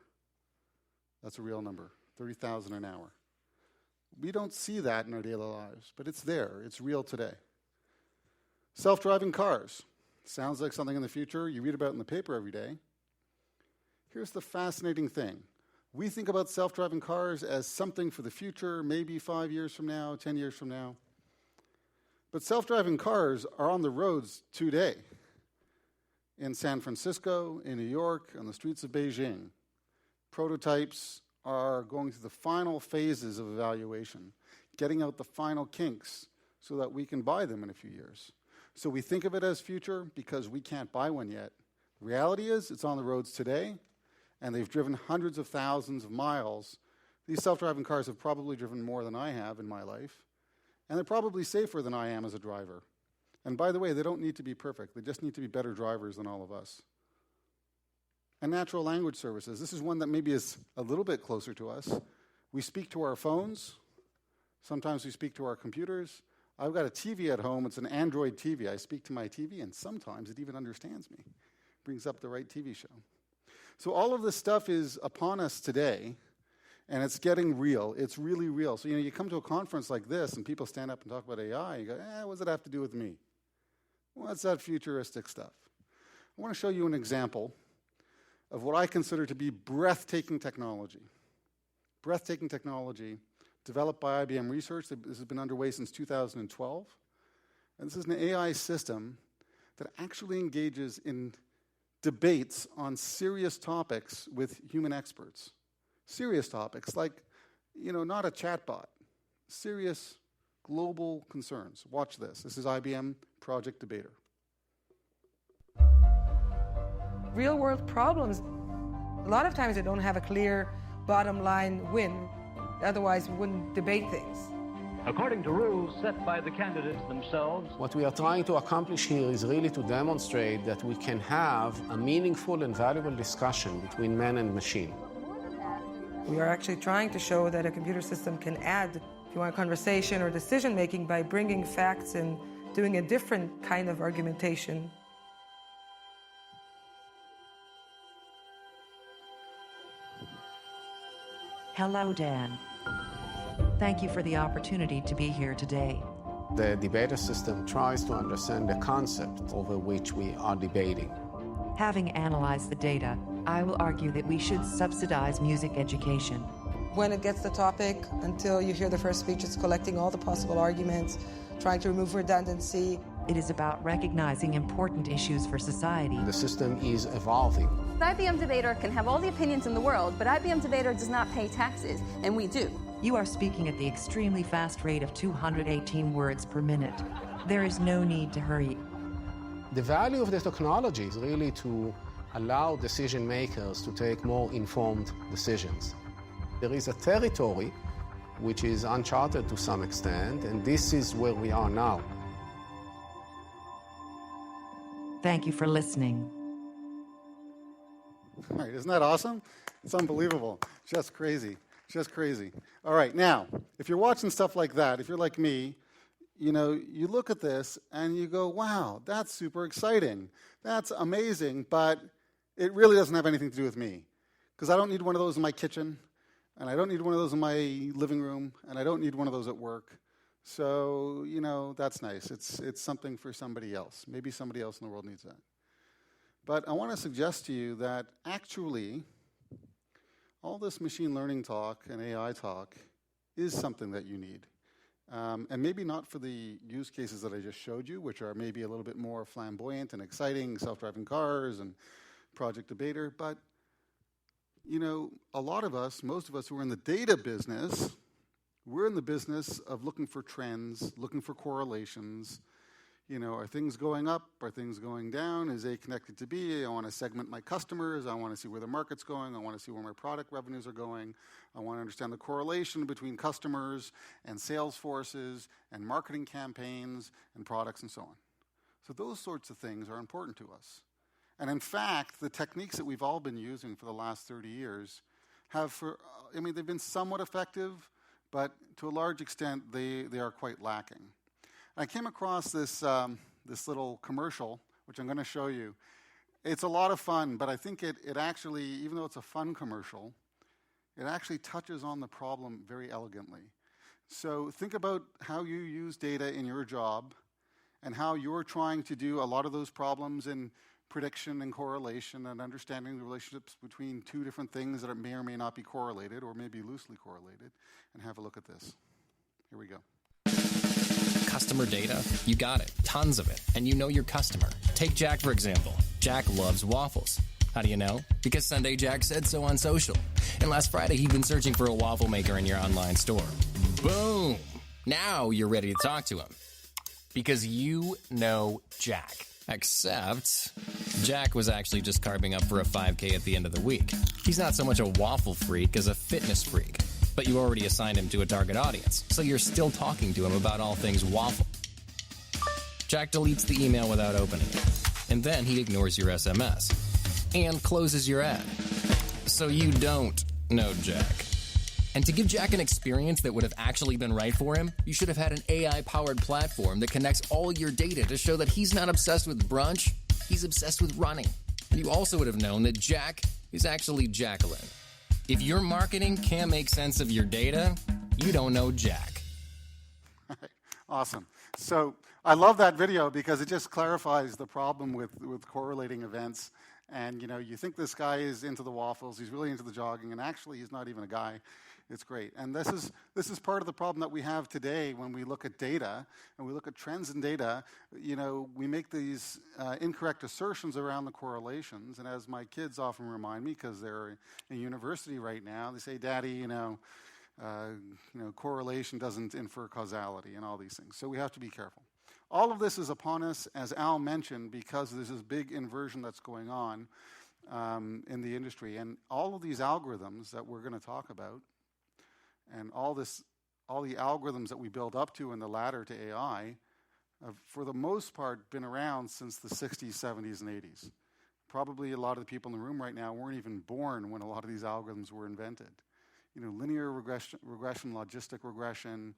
That's a real number, 30,000 an hour. We don't see that in our daily lives, but it's there. It's real today. Self-driving cars. Sounds like something in the future you read about in the paper every day. Here's the fascinating thing. We think about self-driving cars as something for the future, maybe 5 years from now, 10 years from now. But self-driving cars are on the roads today. In San Francisco, in New York, on the streets of Beijing. Prototypes are going through the final phases of evaluation, getting out the final kinks so that we can buy them in a few years. So we think of it as future because we can't buy one yet. The reality is it's on the roads today, and they've driven hundreds of thousands of miles. These self-driving cars have probably driven more than I have in my life, and they're probably safer than I am as a driver. And by the way, they don't need to be perfect. They just need to be better drivers than all of us. And natural language services. This is one that maybe is a little bit closer to us. We speak to our phones. Sometimes we speak to our computers. I've got a TV at home. It's an Android TV. I speak to my TV, and sometimes it even understands me. Brings up the right TV show. So all of this stuff is upon us today, and it's getting real. It's really real. So, you come to a conference like this, and people stand up and talk about AI. You go, what does it have to do with me? What's that futuristic stuff? I want to show you an example of what I consider to be breathtaking technology. Breathtaking technology developed by IBM Research. This has been underway since 2012. And this is an AI system that actually engages in debates on serious topics with human experts. Serious topics like, not a chatbot. Serious global concerns. Watch this. This is IBM Project Debater. Real-world problems, a lot of times they don't have a clear bottom line win. Otherwise, we wouldn't debate things. According to rules set by the candidates themselves. What we are trying to accomplish here is really to demonstrate that we can have a meaningful and valuable discussion between man and machine. We are actually trying to show that a computer system can add, if you want, conversation or decision-making by bringing facts and doing a different kind of argumentation. Hello, Dan. Thank you for the opportunity to be here today. The debater system tries to understand the concept over which we are debating. Having analyzed the data, I will argue that we should subsidize music education. When it gets the topic, until you hear the first speech, it's collecting all the possible arguments, trying to remove redundancy. It is about recognizing important issues for society. The system is evolving. The IBM Debater can have all the opinions in the world, but IBM Debater does not pay taxes, and we do. You are speaking at the extremely fast rate of 218 words per minute. There is no need to hurry. The value of the technology is really to allow decision makers to take more informed decisions. There is a territory which is uncharted to some extent, and this is where we are now. Thank you for listening. All right, isn't that awesome? It's unbelievable. Just crazy. Just crazy. All right, now, if you're watching stuff like that, if you're like me, you look at this and you go, wow, that's super exciting. That's amazing, but it really doesn't have anything to do with me. Because I don't need one of those in my kitchen, and I don't need one of those in my living room, and I don't need one of those at work. So, that's nice. It's something for somebody else. Maybe somebody else in the world needs that. But I want to suggest to you that actually, all this machine learning talk and AI talk is something that you need. And maybe not for the use cases that I just showed you, which are maybe a little bit more flamboyant and exciting, self-driving cars and Project Debater, but a lot of us, most of us who are in the data business, we're in the business of looking for trends, looking for correlations. Are things going up? Are things going down? Is A connected to B? I want to segment my customers. I want to see where the market's going. I want to see where my product revenues are going. I want to understand the correlation between customers and sales forces and marketing campaigns and products and so on. So those sorts of things are important to us. And in fact, the techniques that we've all been using for the last 30 years they've been somewhat effective, but to a large extent, they are quite lacking. I came across this little commercial, which I'm going to show you. It's a lot of fun, but I think it actually, even though it's a fun commercial, it actually touches on the problem very elegantly. So think about how you use data in your job and how you're trying to do a lot of those problems in prediction and correlation and understanding the relationships between two different things that may or may not be correlated or may be loosely correlated, and have a look at this. Here we go. Customer data? You got it. Tons of it. And you know your customer. Take Jack, for example. Jack loves waffles. How do you know? Because Sunday Jack said so on social. And last Friday, he'd been searching for a waffle maker in your online store. Boom! Now you're ready to talk to him. Because you know Jack. Except, Jack was actually just carving up for a 5K at the end of the week. He's not so much a waffle freak as a fitness freak. But you already assigned him to a target audience, so you're still talking to him about all things waffle. Jack deletes the email without opening it, and then he ignores your SMS and closes your ad. So you don't know Jack. And to give Jack an experience that would have actually been right for him, you should have had an AI-powered platform that connects all your data to show that he's not obsessed with brunch, he's obsessed with running. And you also would have known that Jack is actually Jacqueline. If your marketing can't make sense of your data, you don't know Jack. Awesome. So I love that video because it just clarifies the problem with correlating events. And, you think this guy is into the waffles, he's really into the jogging, and actually he's not even a guy. It's great. And this is part of the problem that we have today when we look at data and we look at trends in data. We make these incorrect assertions around the correlations. And as my kids often remind me, because they're in university right now, they say, Daddy, correlation doesn't infer causality and all these things. So we have to be careful. All of this is upon us, as Al mentioned, because there's this big inversion that's going on in the industry. And all of these algorithms that we're going to talk about, and all the algorithms that we build up to in the ladder to AI have, for the most part, been around since the 60s, 70s, and 80s. Probably a lot of the people in the room right now weren't even born when a lot of these algorithms were invented. Linear regression, logistic regression,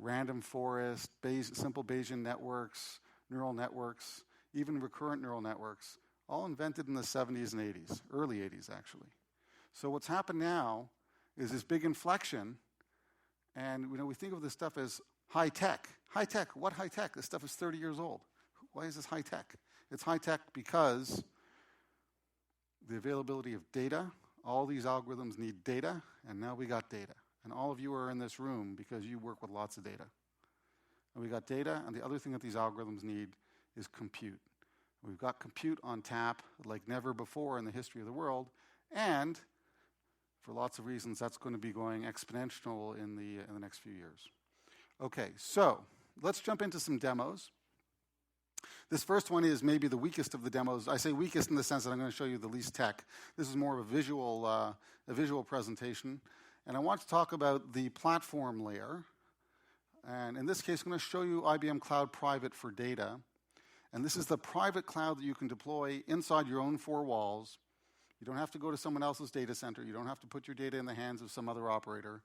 random forest, simple Bayesian networks, neural networks, even recurrent neural networks, all invented in the 70s and 80s, early 80s, actually. So what's happened now is this big inflection, and we think of this stuff as high tech. High tech, what high tech? This stuff is 30 years old. Why is this high tech? It's high tech because the availability of data, all these algorithms need data, and now we got data. And all of you are in this room because you work with lots of data. And we got data, and the other thing that these algorithms need is compute. We've got compute on tap like never before in the history of the world, and for lots of reasons, that's going to be going exponential in the next few years. Okay, so let's jump into some demos. This first one is maybe the weakest of the demos. I say weakest in the sense that I'm going to show you the least tech. This is more of a visual presentation. And I want to talk about the platform layer. And in this case, I'm going to show you IBM Cloud Private for data. And this is the private cloud that you can deploy inside your own four walls. You don't have to go to someone else's data center. You don't have to put your data in the hands of some other operator.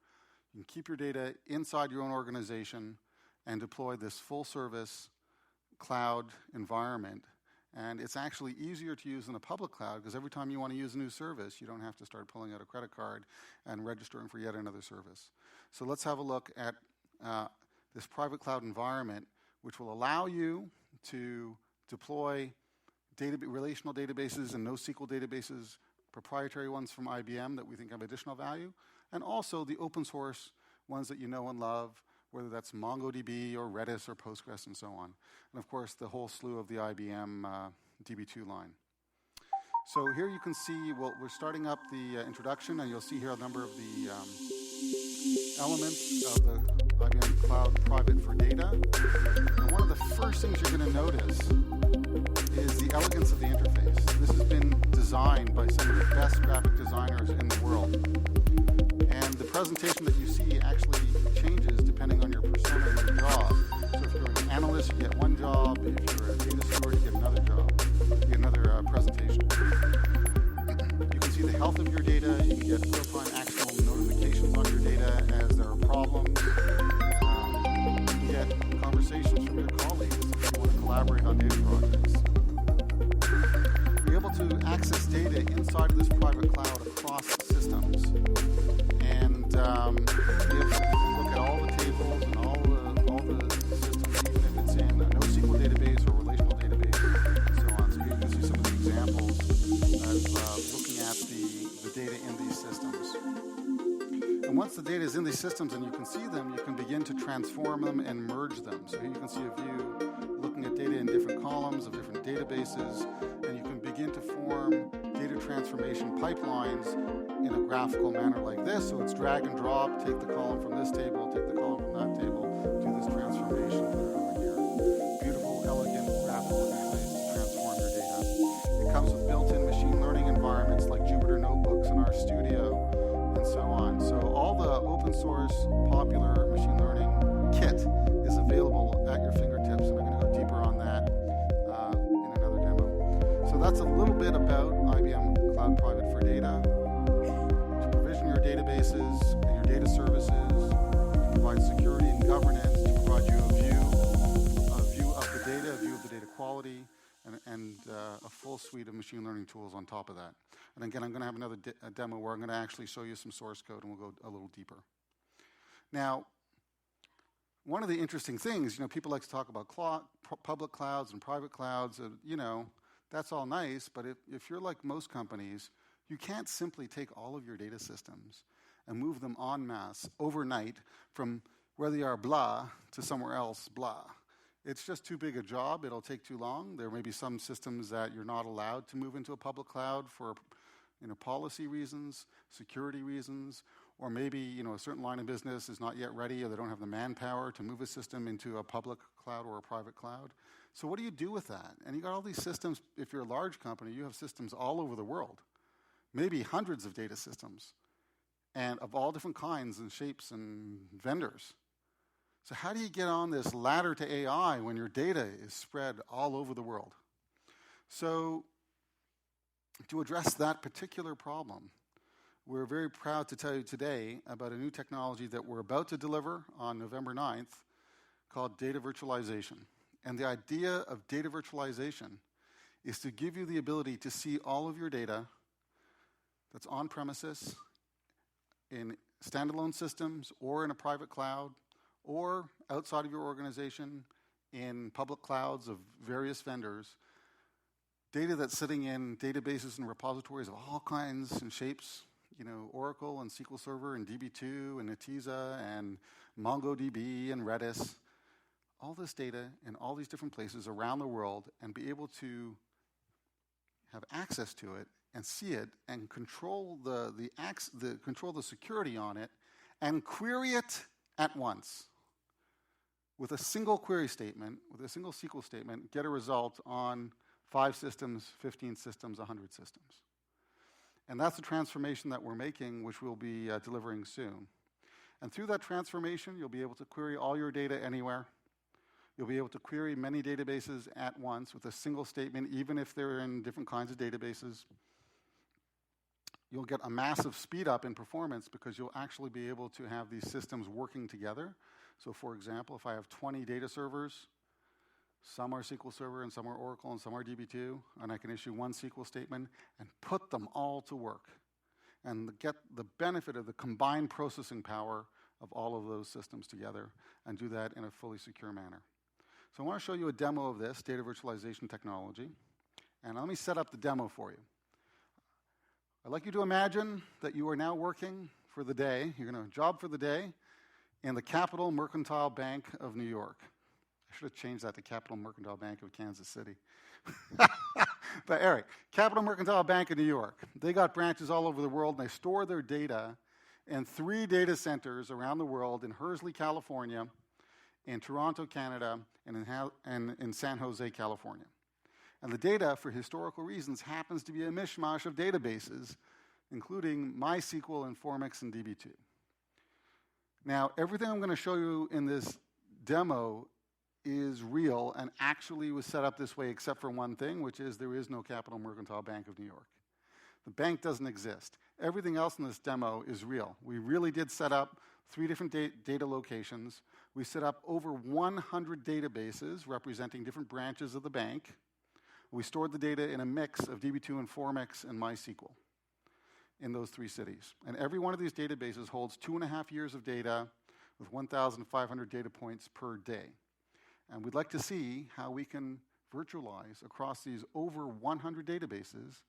You can keep your data inside your own organization and deploy this full-service cloud environment. And it's actually easier to use than a public cloud because every time you want to use a new service, you don't have to start pulling out a credit card and registering for yet another service. So let's have a look at this private cloud environment, which will allow you to deploy relational databases and NoSQL databases, proprietary ones from IBM that we think have additional value, and also the open source ones that you know and love, whether that's MongoDB or Redis or Postgres and so on. And of course, the whole slew of the IBM DB2 line. So here you can see, we're starting up the introduction, and you'll see here a number of the elements of the IBM Cloud Private for data. And one of the first things you're going to notice is the elegance of the interface. This has been designed by some of the best graphic designers in the world. And the presentation that you see actually changes depending on your persona and your job. So if you're an analyst, you get one job. If you're a data steward, you get another job. You get another presentation. You can see the health of your data. You can get real-time actionable notifications on your data as there are problems. You get conversations from your colleagues if you want to collaborate on data projects. You're able to access data inside of this private cloud across systems. And be able to look at all the tables and all the systems, even if it's in a NoSQL database or relational database, and so on. So examples of looking at the data in these systems. And once the data is in these systems and you can see them, you can begin to transform them and merge them. So here you can see a view looking at data in different columns of different databases, and you can begin to form data transformation pipelines in a graphical manner like this. So it's drag and drop, take the column from this table, take the column from that table, do this transformation, put it over here. Beautiful, elegant, graphical interface to transform your data. It comes with built-in machine learning environments like Jupyter Notebooks in our studio, and so on. So all the open source popular machine learning kit is available at your fingertips, and I'm going to go deeper on that in another demo. So that's a little bit about IBM Cloud Private for Data. To provision your databases and your data services, to provide security and governance, to provide you a view of the data, a view of the data quality, and a full suite of machine learning tools on top of that. And again, I'm going to have another demo where I'm going to actually show you some source code, and we'll go a little deeper. Now, one of the interesting things, people like to talk about public clouds and private clouds. That's all nice, but if you're like most companies, you can't simply take all of your data systems and move them en masse overnight from where they are blah to somewhere else blah. It's just too big a job. It'll take too long. There may be some systems that you're not allowed to move into a public cloud for policy reasons, security reasons, or maybe a certain line of business is not yet ready, or they don't have the manpower to move a system into a public cloud or a private cloud. So what do you do with that? And you got all these systems. If you're a large company, you have systems all over the world, maybe hundreds of data systems, and of all different kinds and shapes and vendors. So how do you get on this ladder to AI when your data is spread all over the world? So to address that particular problem, we're very proud to tell you today about a new technology that we're about to deliver on November 9th called data virtualization. And the idea of data virtualization is to give you the ability to see all of your data that's on premises in standalone systems or in a private cloud or outside of your organization in public clouds of various vendors, data that's sitting in databases and repositories of all kinds and shapes, Oracle and SQL Server and DB2 and Netezza and MongoDB and Redis, all this data in all these different places around the world, and be able to have access to it and see it and control control the security on it and query it at once. With a single query statement, with a single SQL statement, get a result on 5 systems, 15 systems, 100 systems. And that's the transformation that we're making, which we'll be delivering soon. And through that transformation, you'll be able to query all your data anywhere. You'll be able to query many databases at once with a single statement, even if they're in different kinds of databases. You'll get a massive speed up in performance because you'll actually be able to have these systems working together. So for example, if I have 20 data servers, some are SQL Server and some are Oracle and some are DB2, and I can issue one SQL statement and put them all to work and get the benefit of the combined processing power of all of those systems together and do that in a fully secure manner. So I want to show you a demo of this data virtualization technology, and let me set up the demo for you. I'd like you to imagine that you are now working for the day, you're going to job for the day in the Capital Mercantile Bank of New York. I should have changed that to Capital Mercantile Bank of Kansas City. But Eric, Capital Mercantile Bank of New York. They got branches all over the world, and they store their data in 3 data centers around the world: in Hursley, California, in Toronto, Canada, and in San Jose, California. And the data, for historical reasons, happens to be a mishmash of databases, including MySQL, Informix, and DB2. Now, everything I'm going to show you in this demo is real and actually was set up this way, except for one thing, which is there is no Capital Mercantile Bank of New York. The bank doesn't exist. Everything else in this demo is real. We really did set up 3 different data locations. We set up over 100 databases representing different branches of the bank. We stored the data in a mix of DB2, Informix, and MySQL in those 3 cities. And every one of these databases holds 2.5 years of data with 1,500 data points per day. And we'd like to see how we can virtualize across these over 100 databases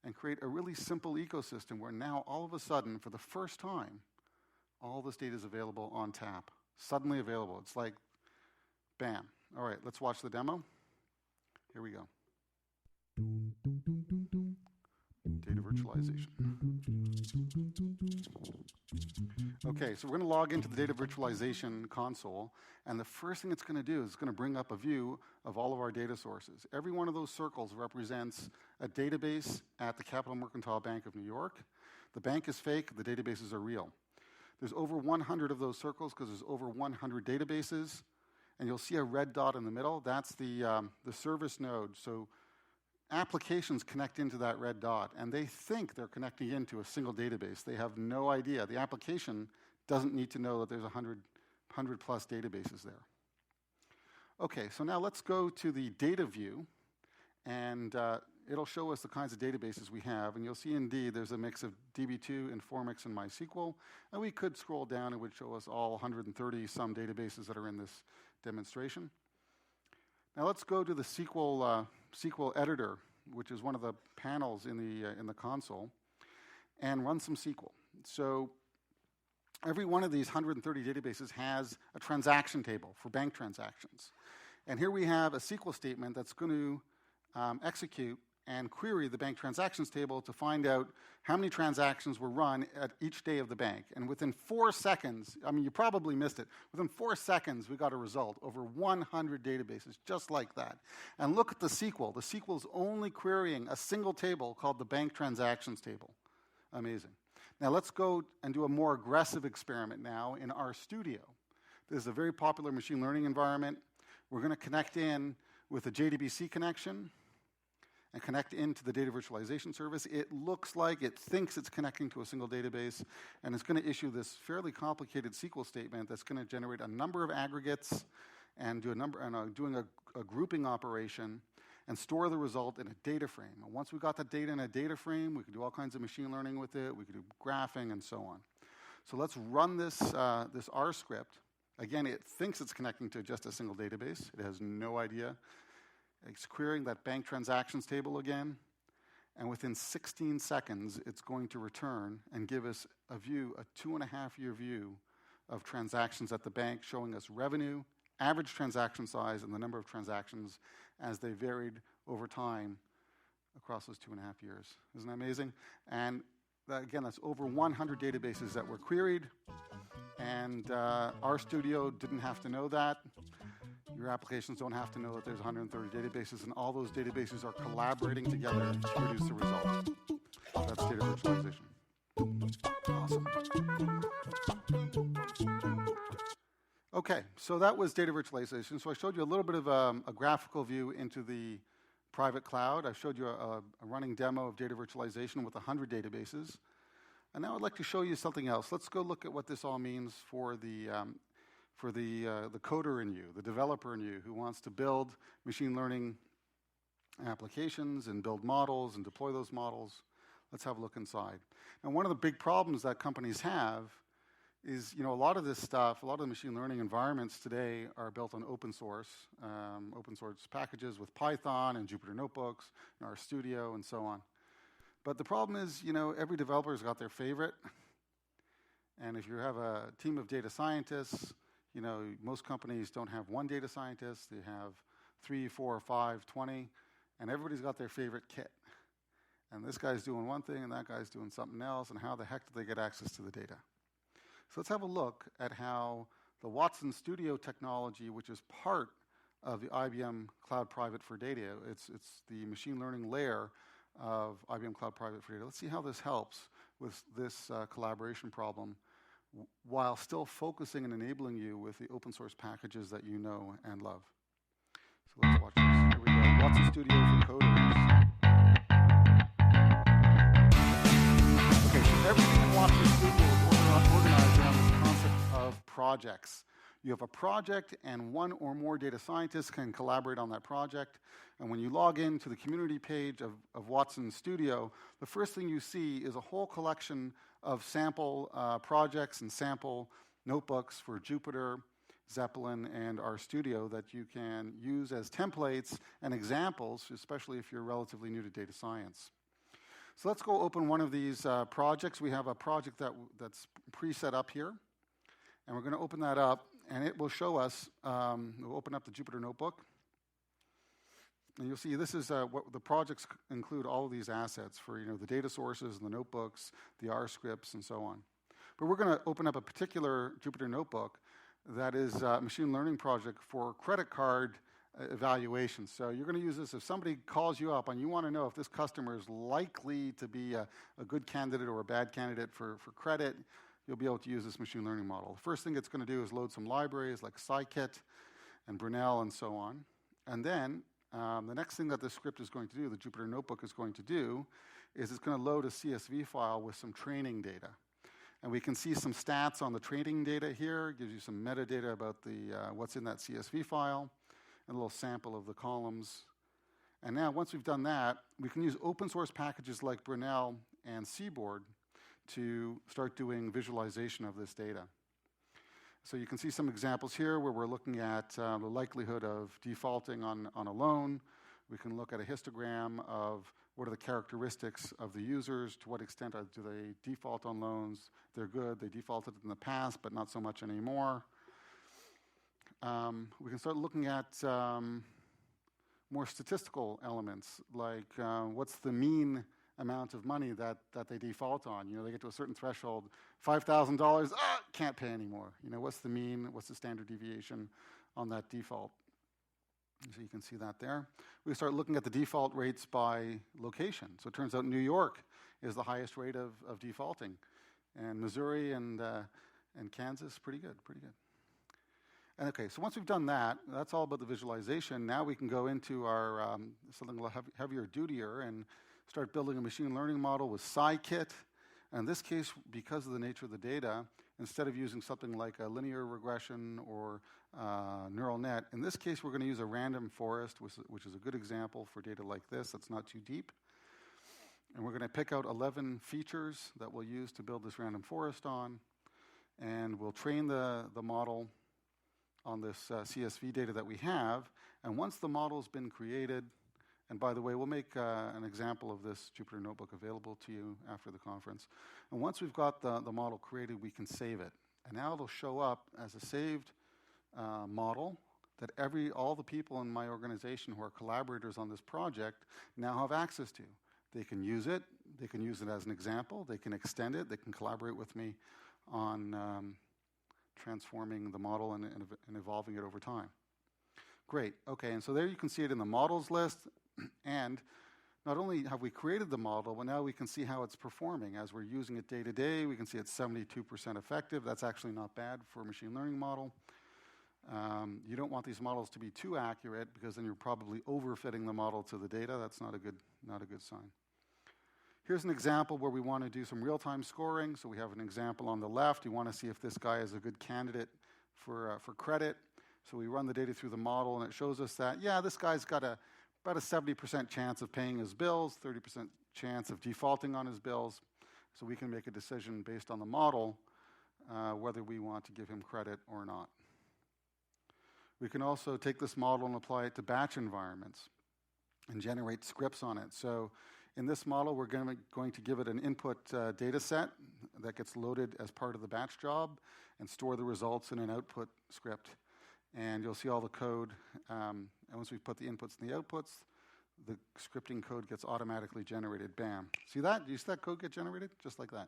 and create a really simple ecosystem where now all of a sudden, for the first time, all this data is available on tap, suddenly available. It's like, bam. All right, let's watch the demo. Here we go. Data virtualization. Okay, so we're going to log into the data virtualization console, and the first thing it's going to do is it's going to bring up a view of all of our data sources. Every one of those circles represents a database at the Capital Mercantile Bank of New York. The bank is fake, the databases are real. There's over 100 of those circles because there's over 100 databases, and you'll see a red dot in the middle. That's the service node. So applications connect into that red dot, and they think they're connecting into a single database. They have no idea. The application doesn't need to know that there's 100 plus databases there. Okay, so now let's go to the data view, and it'll show us the kinds of databases we have, and you'll see indeed there's a mix of DB2, Informix, and MySQL, and we could scroll down. It would show us all 130 some databases that are in this demonstration. Now let's go to the SQL editor, which is one of the panels in the console, and run some SQL. So every one of these 130 databases has a transaction table for bank transactions. And here we have a SQL statement that's going to execute and query the bank transactions table to find out how many transactions were run at each day of the bank. And within 4 seconds, I mean, you probably missed it, within 4 seconds we got a result over 100 databases, just like that. And look at the SQL. The SQL is only querying a single table called the bank transactions table. Amazing. Now let's go and do a more aggressive experiment now in our studio. This is a very popular machine learning environment. We're going to connect in with a JDBC connection and connect into the data virtualization service. It looks like it thinks it's connecting to a single database, and it's going to issue this fairly complicated SQL statement that's going to generate a number of aggregates and doing a grouping operation and store the result in a data frame. And once we got the data in a data frame, we could do all kinds of machine learning with it. We could do graphing and so on. So let's run this R script. Again, it thinks it's connecting to just a single database. It has no idea. It's querying that bank transactions table again, and within 16 seconds, it's going to return and give us a view, a 2.5-year view of transactions at the bank, showing us revenue, average transaction size, and the number of transactions as they varied over time across those 2.5 years. Isn't that amazing? And again, that's over 100 databases that were queried, and RStudio didn't have to know that. Your applications don't have to know that there's 130 databases, and all those databases are collaborating together to produce the result. That's data virtualization. Awesome. Okay, so that was data virtualization. So I showed you a little bit of a graphical view into the private cloud. I showed you a running demo of data virtualization with 100 databases. And now I'd like to show you something else. Let's go look at what this all means for the coder in you, the developer in you who wants to build machine learning applications and build models and deploy those models. Let's have a look inside. And one of the big problems that companies have is, a lot of this stuff, a lot of the machine learning environments today are built on open source packages with Python and Jupyter Notebooks and RStudio and so on. But the problem is, every developer's got their favorite. And if you have a team of data scientists, most companies don't have one data scientist. They have 3, 4, 5, 20, and everybody's got their favorite kit. And this guy's doing one thing, and that guy's doing something else, and how the heck do they get access to the data? So let's have a look at how the Watson Studio technology, which is part of the IBM Cloud Private for Data, it's the machine learning layer of IBM Cloud Private for Data. Let's see how this helps with this collaboration problem while still focusing and enabling you with the open source packages that you know and love. So let's watch this. Here we go. Watson Studio for Coders. Okay, so everything in Watson Studio is organized around this concept of projects. You have a project, and one or more data scientists can collaborate on that project. And when you log into the community page of Watson Studio, the first thing you see is a whole collection of sample projects and sample notebooks for Jupyter Zeppelin and RStudio that you can use as templates and examples, especially if you're relatively new to data science. So let's go open one of these projects. We have a project that's pre-set up here, and we're going to open that up, and it will show us, we'll open up the Jupyter Notebook, and you'll see this is what the projects include, all of these assets for the data sources and the notebooks, the R scripts, and so on. But we're going to open up a particular Jupyter Notebook that is a machine learning project for credit card evaluation. So you're going to use this if somebody calls you up and you want to know if this customer is likely to be a good candidate or a bad candidate for credit, you'll be able to use this machine learning model. The first thing it's going to do is load some libraries like scikit and Brunel and so on. And then the next thing that the script is going to do, the Jupyter Notebook is going to do, is it's going to load a CSV file with some training data. And we can see some stats on the training data here. It gives you some metadata about what's in that CSV file, and a little sample of the columns. And now, once we've done that, we can use open source packages like Brunel and Seaboard to start doing visualization of this data. So you can see some examples here where we're looking at the likelihood of defaulting on a loan. We can look at a histogram of what are the characteristics of the users, to what extent do they default on loans. They're good, they defaulted in the past, but not so much anymore. We can start looking at more statistical elements, like what's the mean amount of money that they default on. They get to a certain threshold, $5,000, can't pay anymore. What's the mean, what's the standard deviation on that default? So you can see that there. We start looking at the default rates by location. So it turns out New York is the highest rate of defaulting. And Missouri and Kansas, pretty good. And okay, so once we've done that, that's all about the visualization. Now we can go into our something a little heavier dutier and start building a machine learning model with scikit. And in this case, because of the nature of the data, instead of using something like a linear regression or neural net, in this case, we're going to use a random forest, which is a good example for data like this that's not too deep. And we're going to pick out 11 features that we'll use to build this random forest on. And we'll train the model on this CSV data that we have. And once the model's been created, and by the way, we'll make an example of this Jupyter Notebook available to you after the conference. And once we've got the model created, we can save it. And now it'll show up as a saved model that all the people in my organization who are collaborators on this project now have access to. They can use it. They can use it as an example. They can extend it. They can collaborate with me on transforming the model and evolving it over time. Great. Okay, and so there you can see it in the models list. And not only have we created the model, but now we can see how it's performing. As we're using it day to day, we can see it's 72% effective. That's actually not bad for a machine learning model. You don't want these models to be too accurate because then you're probably overfitting the model to the data. That's not a good sign. Here's an example where we want to do some real-time scoring. So we have an example on the left. You want to see if this guy is a good candidate for credit. So we run the data through the model, and it shows us that, yeah, this guy's got about a 70% chance of paying his bills, 30% chance of defaulting on his bills. So we can make a decision based on the model whether we want to give him credit or not. We can also take this model and apply it to batch environments and generate scripts on it. So in this model, we're going to give it an input data set that gets loaded as part of the batch job and store the results in an output script. And you'll see all the code. And once we put the inputs and the outputs, the scripting code gets automatically generated. Bam. See that? Do you see that code get generated? Just like that.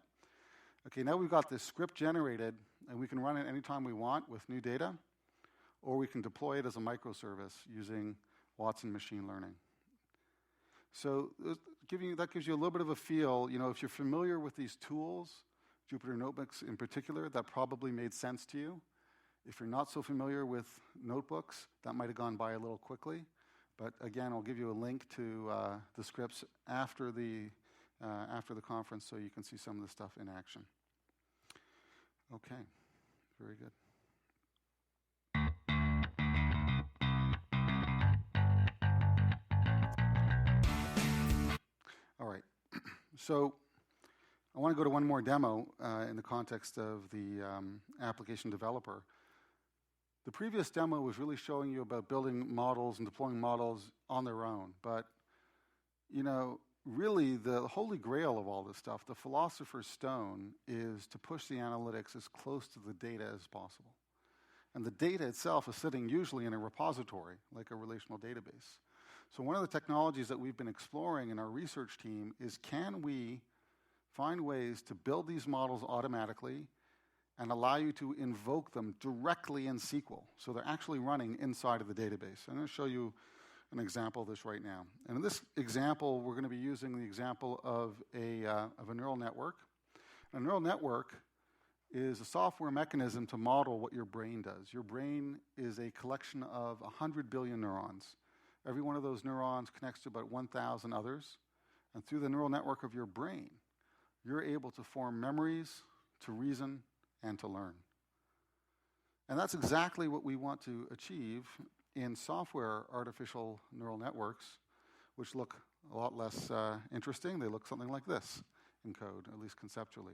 Okay, now we've got this script generated, and we can run it anytime we want with new data, or we can deploy it as a microservice using Watson machine learning. So that gives you a little bit of a feel. If you're familiar with these tools, Jupyter Notebooks in particular, that probably made sense to you. If you're not so familiar with notebooks, that might have gone by a little quickly. But again, I'll give you a link to the scripts after the conference so you can see some of the stuff in action. Okay, very good. All right, so I want to go to one more demo in the context of the application developer. The previous demo was really showing you about building models and deploying models on their own. But, you know, really the holy grail of all this stuff, the philosopher's stone, is to push the analytics as close to the data as possible. And the data itself is sitting usually in a repository, like a relational database. So one of the technologies that we've been exploring in our research team is, can we find ways to build these models automatically and allow you to invoke them directly in SQL, so they're actually running inside of the database. I'm going to show you an example of this right now. And in this example, we're going to be using the example of a neural network. A neural network is a software mechanism to model what your brain does. Your brain is a collection of 100 billion neurons. Every one of those neurons connects to about 1,000 others. And through the neural network of your brain, you're able to form memories, to reason, and to learn. And that's exactly what we want to achieve in software artificial neural networks, which look a lot less interesting. They look something like this in code, at least conceptually.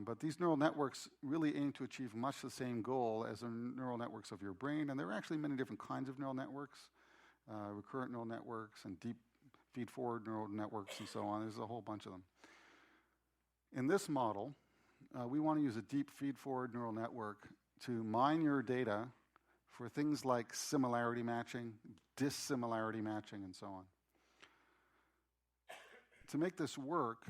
But these neural networks really aim to achieve much the same goal as the neural networks of your brain. And there are actually many different kinds of neural networks, recurrent neural networks and deep feed-forward neural networks and so on. There's a whole bunch of them. In this model, we want to use a deep feed-forward neural network to mine your data for things like similarity matching, dissimilarity matching, and so on. To make this work,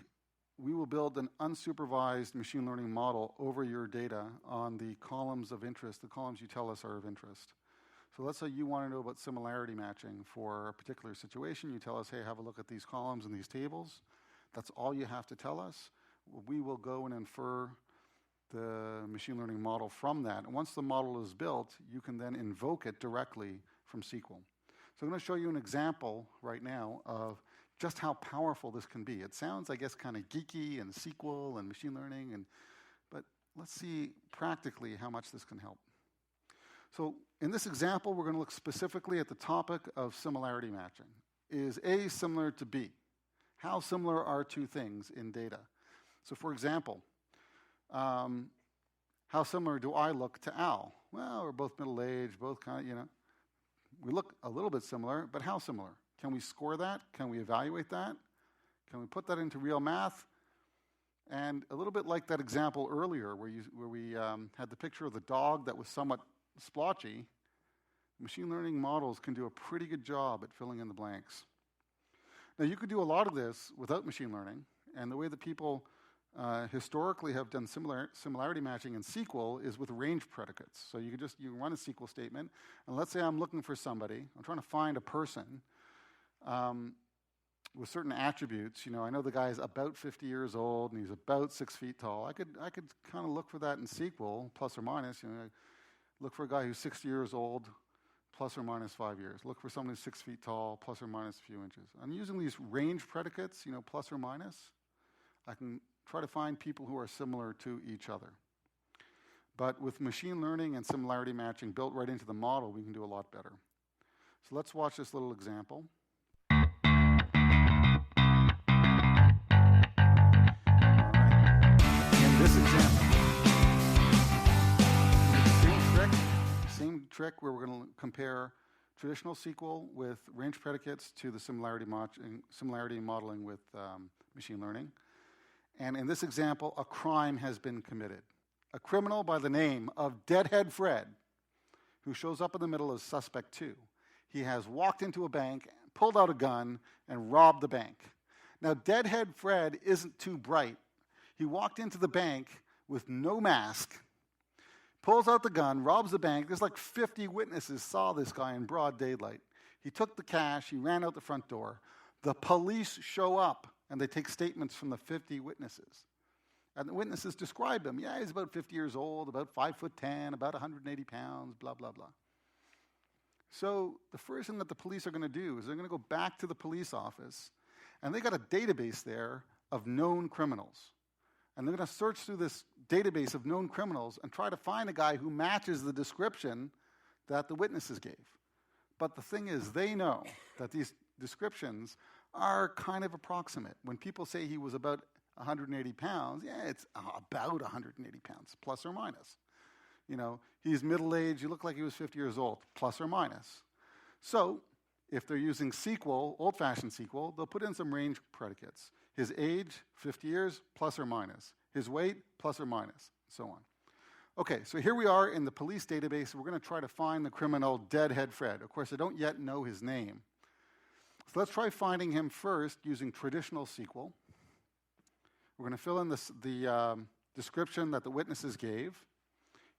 we will build an unsupervised machine learning model over your data on the columns of interest, the columns you tell us are of interest. So let's say you want to know about similarity matching for a particular situation. You tell us, hey, have a look at these columns and these tables. That's all you have to tell us. We will go and infer the machine learning model from that. And once the model is built, you can then invoke it directly from SQL. So I'm going to show you an example right now of just how powerful this can be. It sounds, I guess, kind of geeky and SQL and machine learning, but let's see practically how much this can help. So in this example, we're going to look specifically at the topic of similarity matching. Is A similar to B? How similar are two things in data? So for example, how similar do I look to Al? Well, we're both middle-aged, both kind of, you know. We look a little bit similar, but how similar? Can we score that? Can we evaluate that? Can we put that into real math? And a little bit like that example earlier where we had the picture of the dog that was somewhat splotchy, machine learning models can do a pretty good job at filling in the blanks. Now, you could do a lot of this without machine learning, and the way that people historically have done similarity matching in SQL is with range predicates. So you run a SQL statement, and let's say I'm looking for somebody. I'm trying to find a person with certain attributes. You know, I know the guy's about 50 years old, and he's about 6 feet tall. I could kind of look for that in SQL, plus or minus. You know, look for a guy who's 60 years old, plus or minus 5 years. Look for someone who's 6 feet tall, plus or minus a few inches. I'm using these range predicates, you know, plus or minus. I can try to find people who are similar to each other. But with machine learning and similarity matching built right into the model, we can do a lot better. So let's watch this little example. All right. In this example, same trick where we're going to compare traditional SQL with range predicates to the similarity modeling with machine learning. And in this example, a crime has been committed. A criminal by the name of Deadhead Fred, who shows up in the middle as suspect 2. He has walked into a bank, pulled out a gun, and robbed the bank. Now, Deadhead Fred isn't too bright. He walked into the bank with no mask, pulls out the gun, robs the bank. There's like 50 witnesses saw this guy in broad daylight. He took the cash, he ran out the front door. The police show up, and they take statements from the 50 witnesses. And the witnesses describe him. Yeah, he's about 50 years old, about 5'10", about 180 pounds, blah, blah, blah. So the first thing that the police are going to do is they're going to go back to the police office, and they got a database there of known criminals. And they're going to search through this database of known criminals and try to find a guy who matches the description that the witnesses gave. But the thing is, they know that these descriptions are kind of approximate. When people say he was about 180 pounds, yeah, it's about 180 pounds, plus or minus. He's middle-aged, you look like he was 50 years old, plus or minus. So if they're using SQL, old-fashioned SQL, they'll put in some range predicates. His age, 50 years, plus or minus. His weight, plus or minus, so on. Okay, so here we are in the police database. We're going to try to find the criminal Deadhead Fred. Of course, I don't yet know his name. So let's try finding him first using traditional SQL. We're going to fill in the description that the witnesses gave.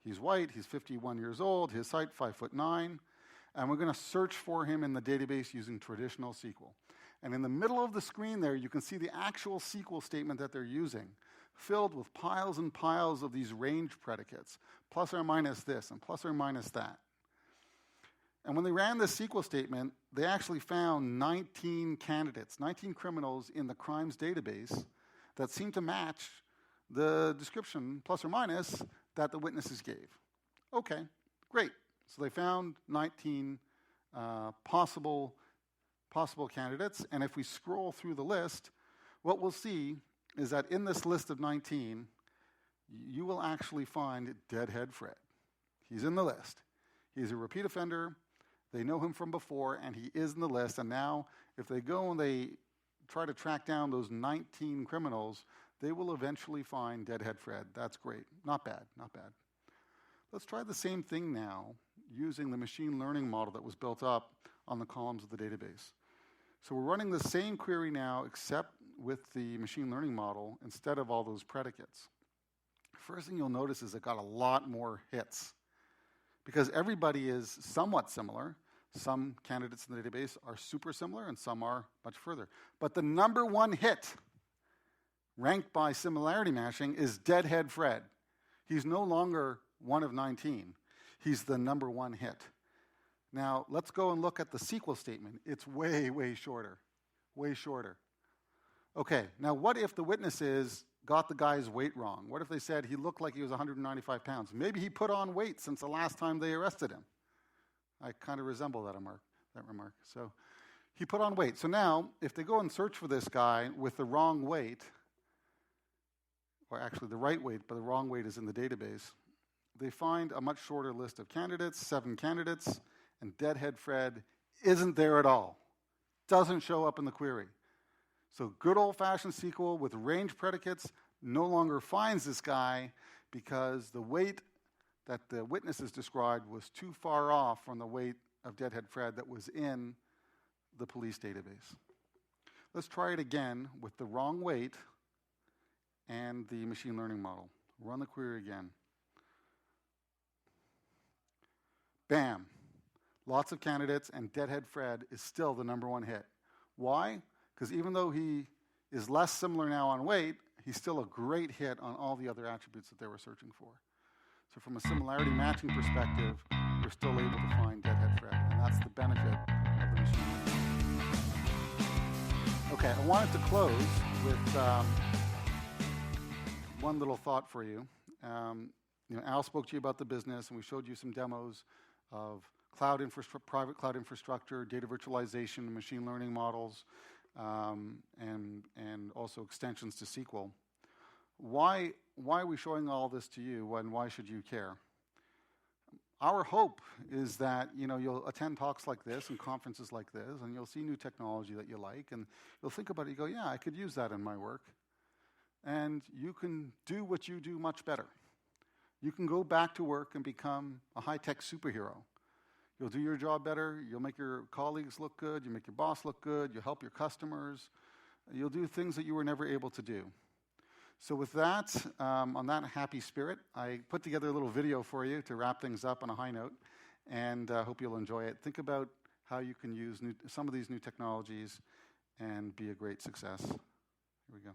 He's white, he's 51 years old, his height 5'9", and we're going to search for him in the database using traditional SQL. And in the middle of the screen there, you can see the actual SQL statement that they're using, filled with piles and piles of these range predicates, plus or minus this and plus or minus that. And when they ran this SQL statement, they actually found 19 candidates, 19 criminals in the crimes database that seemed to match the description, plus or minus, that the witnesses gave. Okay, great. So they found 19 possible candidates, and if we scroll through the list, what we'll see is that in this list of 19, you will actually find Deadhead Fred. He's in the list. He's a repeat offender. They know him from before, and he is in the list. And now, if they go and they try to track down those 19 criminals, they will eventually find Deadhead Fred. That's great. Not bad, not bad. Let's try the same thing now using the machine learning model that was built up on the columns of the database. So we're running the same query now, except with the machine learning model instead of all those predicates. First thing you'll notice is it got a lot more hits because everybody is somewhat similar. Some candidates in the database are super similar and some are much further. But the number one hit, ranked by similarity matching, is Deadhead Fred. He's no longer one of 19. He's the number one hit. Now, let's go and look at the SQL statement. It's way, way shorter. Way shorter. Okay, now what if the witnesses got the guy's weight wrong? What if they said he looked like he was 195 pounds? Maybe he put on weight since the last time they arrested him. I kind of resemble that remark. So he put on weight. So now, if they go and search for this guy with the wrong weight, or actually the right weight, but the wrong weight is in the database, they find a much shorter list of candidates, 7 candidates, and Deadhead Fred isn't there at all. Doesn't show up in the query. So good old-fashioned SQL with range predicates no longer finds this guy because the weight that the witnesses described was too far off from the weight of Deadhead Fred that was in the police database. Let's try it again with the wrong weight and the machine learning model. Run the query again. Bam. Lots of candidates, and Deadhead Fred is still the number one hit. Why? Because even though he is less similar now on weight, he's still a great hit on all the other attributes that they were searching for. So from a similarity matching perspective, we're still able to find Deadhead Fred, and that's the benefit of the machine learning. Okay, I wanted to close with one little thought for you. Al spoke to you about the business, and we showed you some demos of private cloud infrastructure, data virtualization, machine learning models, and also extensions to SQL. Why are we showing all this to you, and why should you care? Our hope is that you'll attend talks like this and conferences like this, and you'll see new technology that you like, and you'll think about it. You go, yeah, I could use that in my work, and you can do what you do much better. You can go back to work and become a high-tech superhero. You'll do your job better. You'll make your colleagues look good. You make your boss look good. You'll help your customers. You'll do things that you were never able to do. So with that, on that happy spirit, I put together a little video for you to wrap things up on a high note, and hope you'll enjoy it. Think about how you can use some of these new technologies and be a great success. Here we go.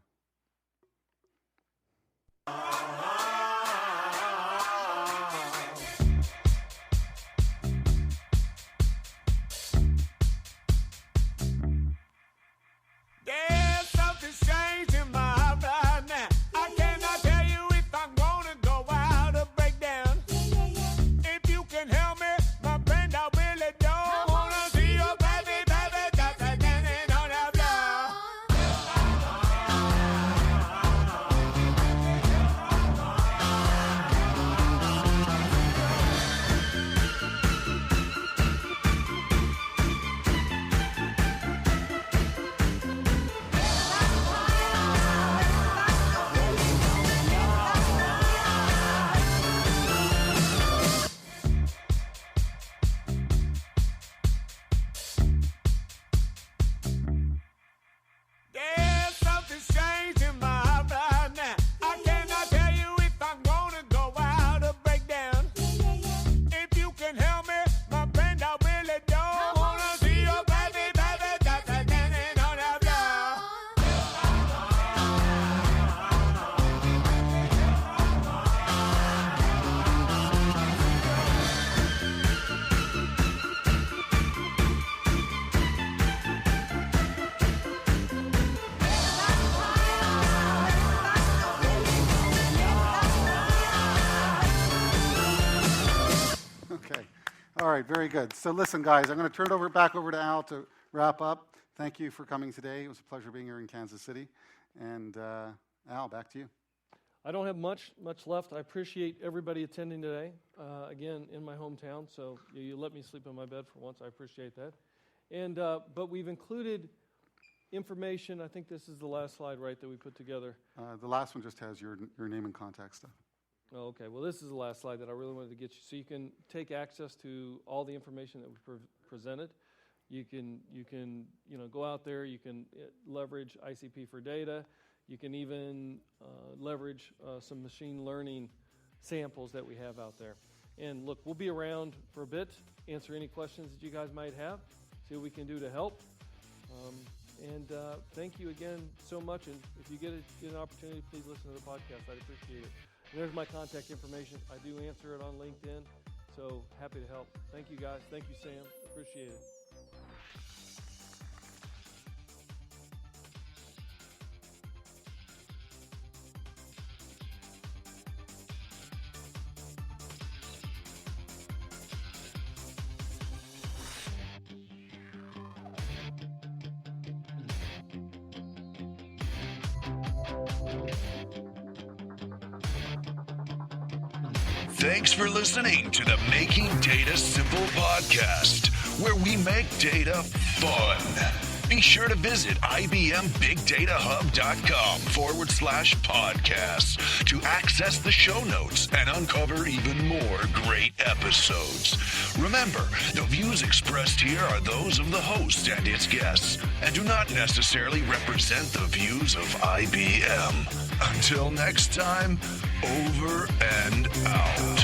All right, very good. So listen, guys, I'm going to turn it back over to Al to wrap up. Thank you for coming today. It was a pleasure being here in Kansas City. And Al, back to you. I don't have much left. I appreciate everybody attending today. Again, in my hometown, so you let me sleep in my bed for once. I appreciate that. And but we've included information. I think this is the last slide, right, that we put together. The last one just has your name and contact stuff. Oh, okay. Well, this is the last slide that I really wanted to get you, so you can take access to all the information that we presented. You can go out there. You can leverage ICP for data. You can even leverage some machine learning samples that we have out there. And look, we'll be around for a bit, answer any questions that you guys might have, see what we can do to help. Thank you again so much. And if you get an opportunity, please listen to the podcast. I'd appreciate it. And there's my contact information. I do answer it on LinkedIn, so happy to help. Thank you, guys. Thank you, Sam. Appreciate it. Thanks for listening to the Making Data Simple podcast, where we make data fun. Be sure to visit IBMBigDataHub.com/podcasts to access the show notes and uncover even more great episodes. Remember, the views expressed here are those of the host and its guests, and do not necessarily represent the views of IBM. Until next time, over and out.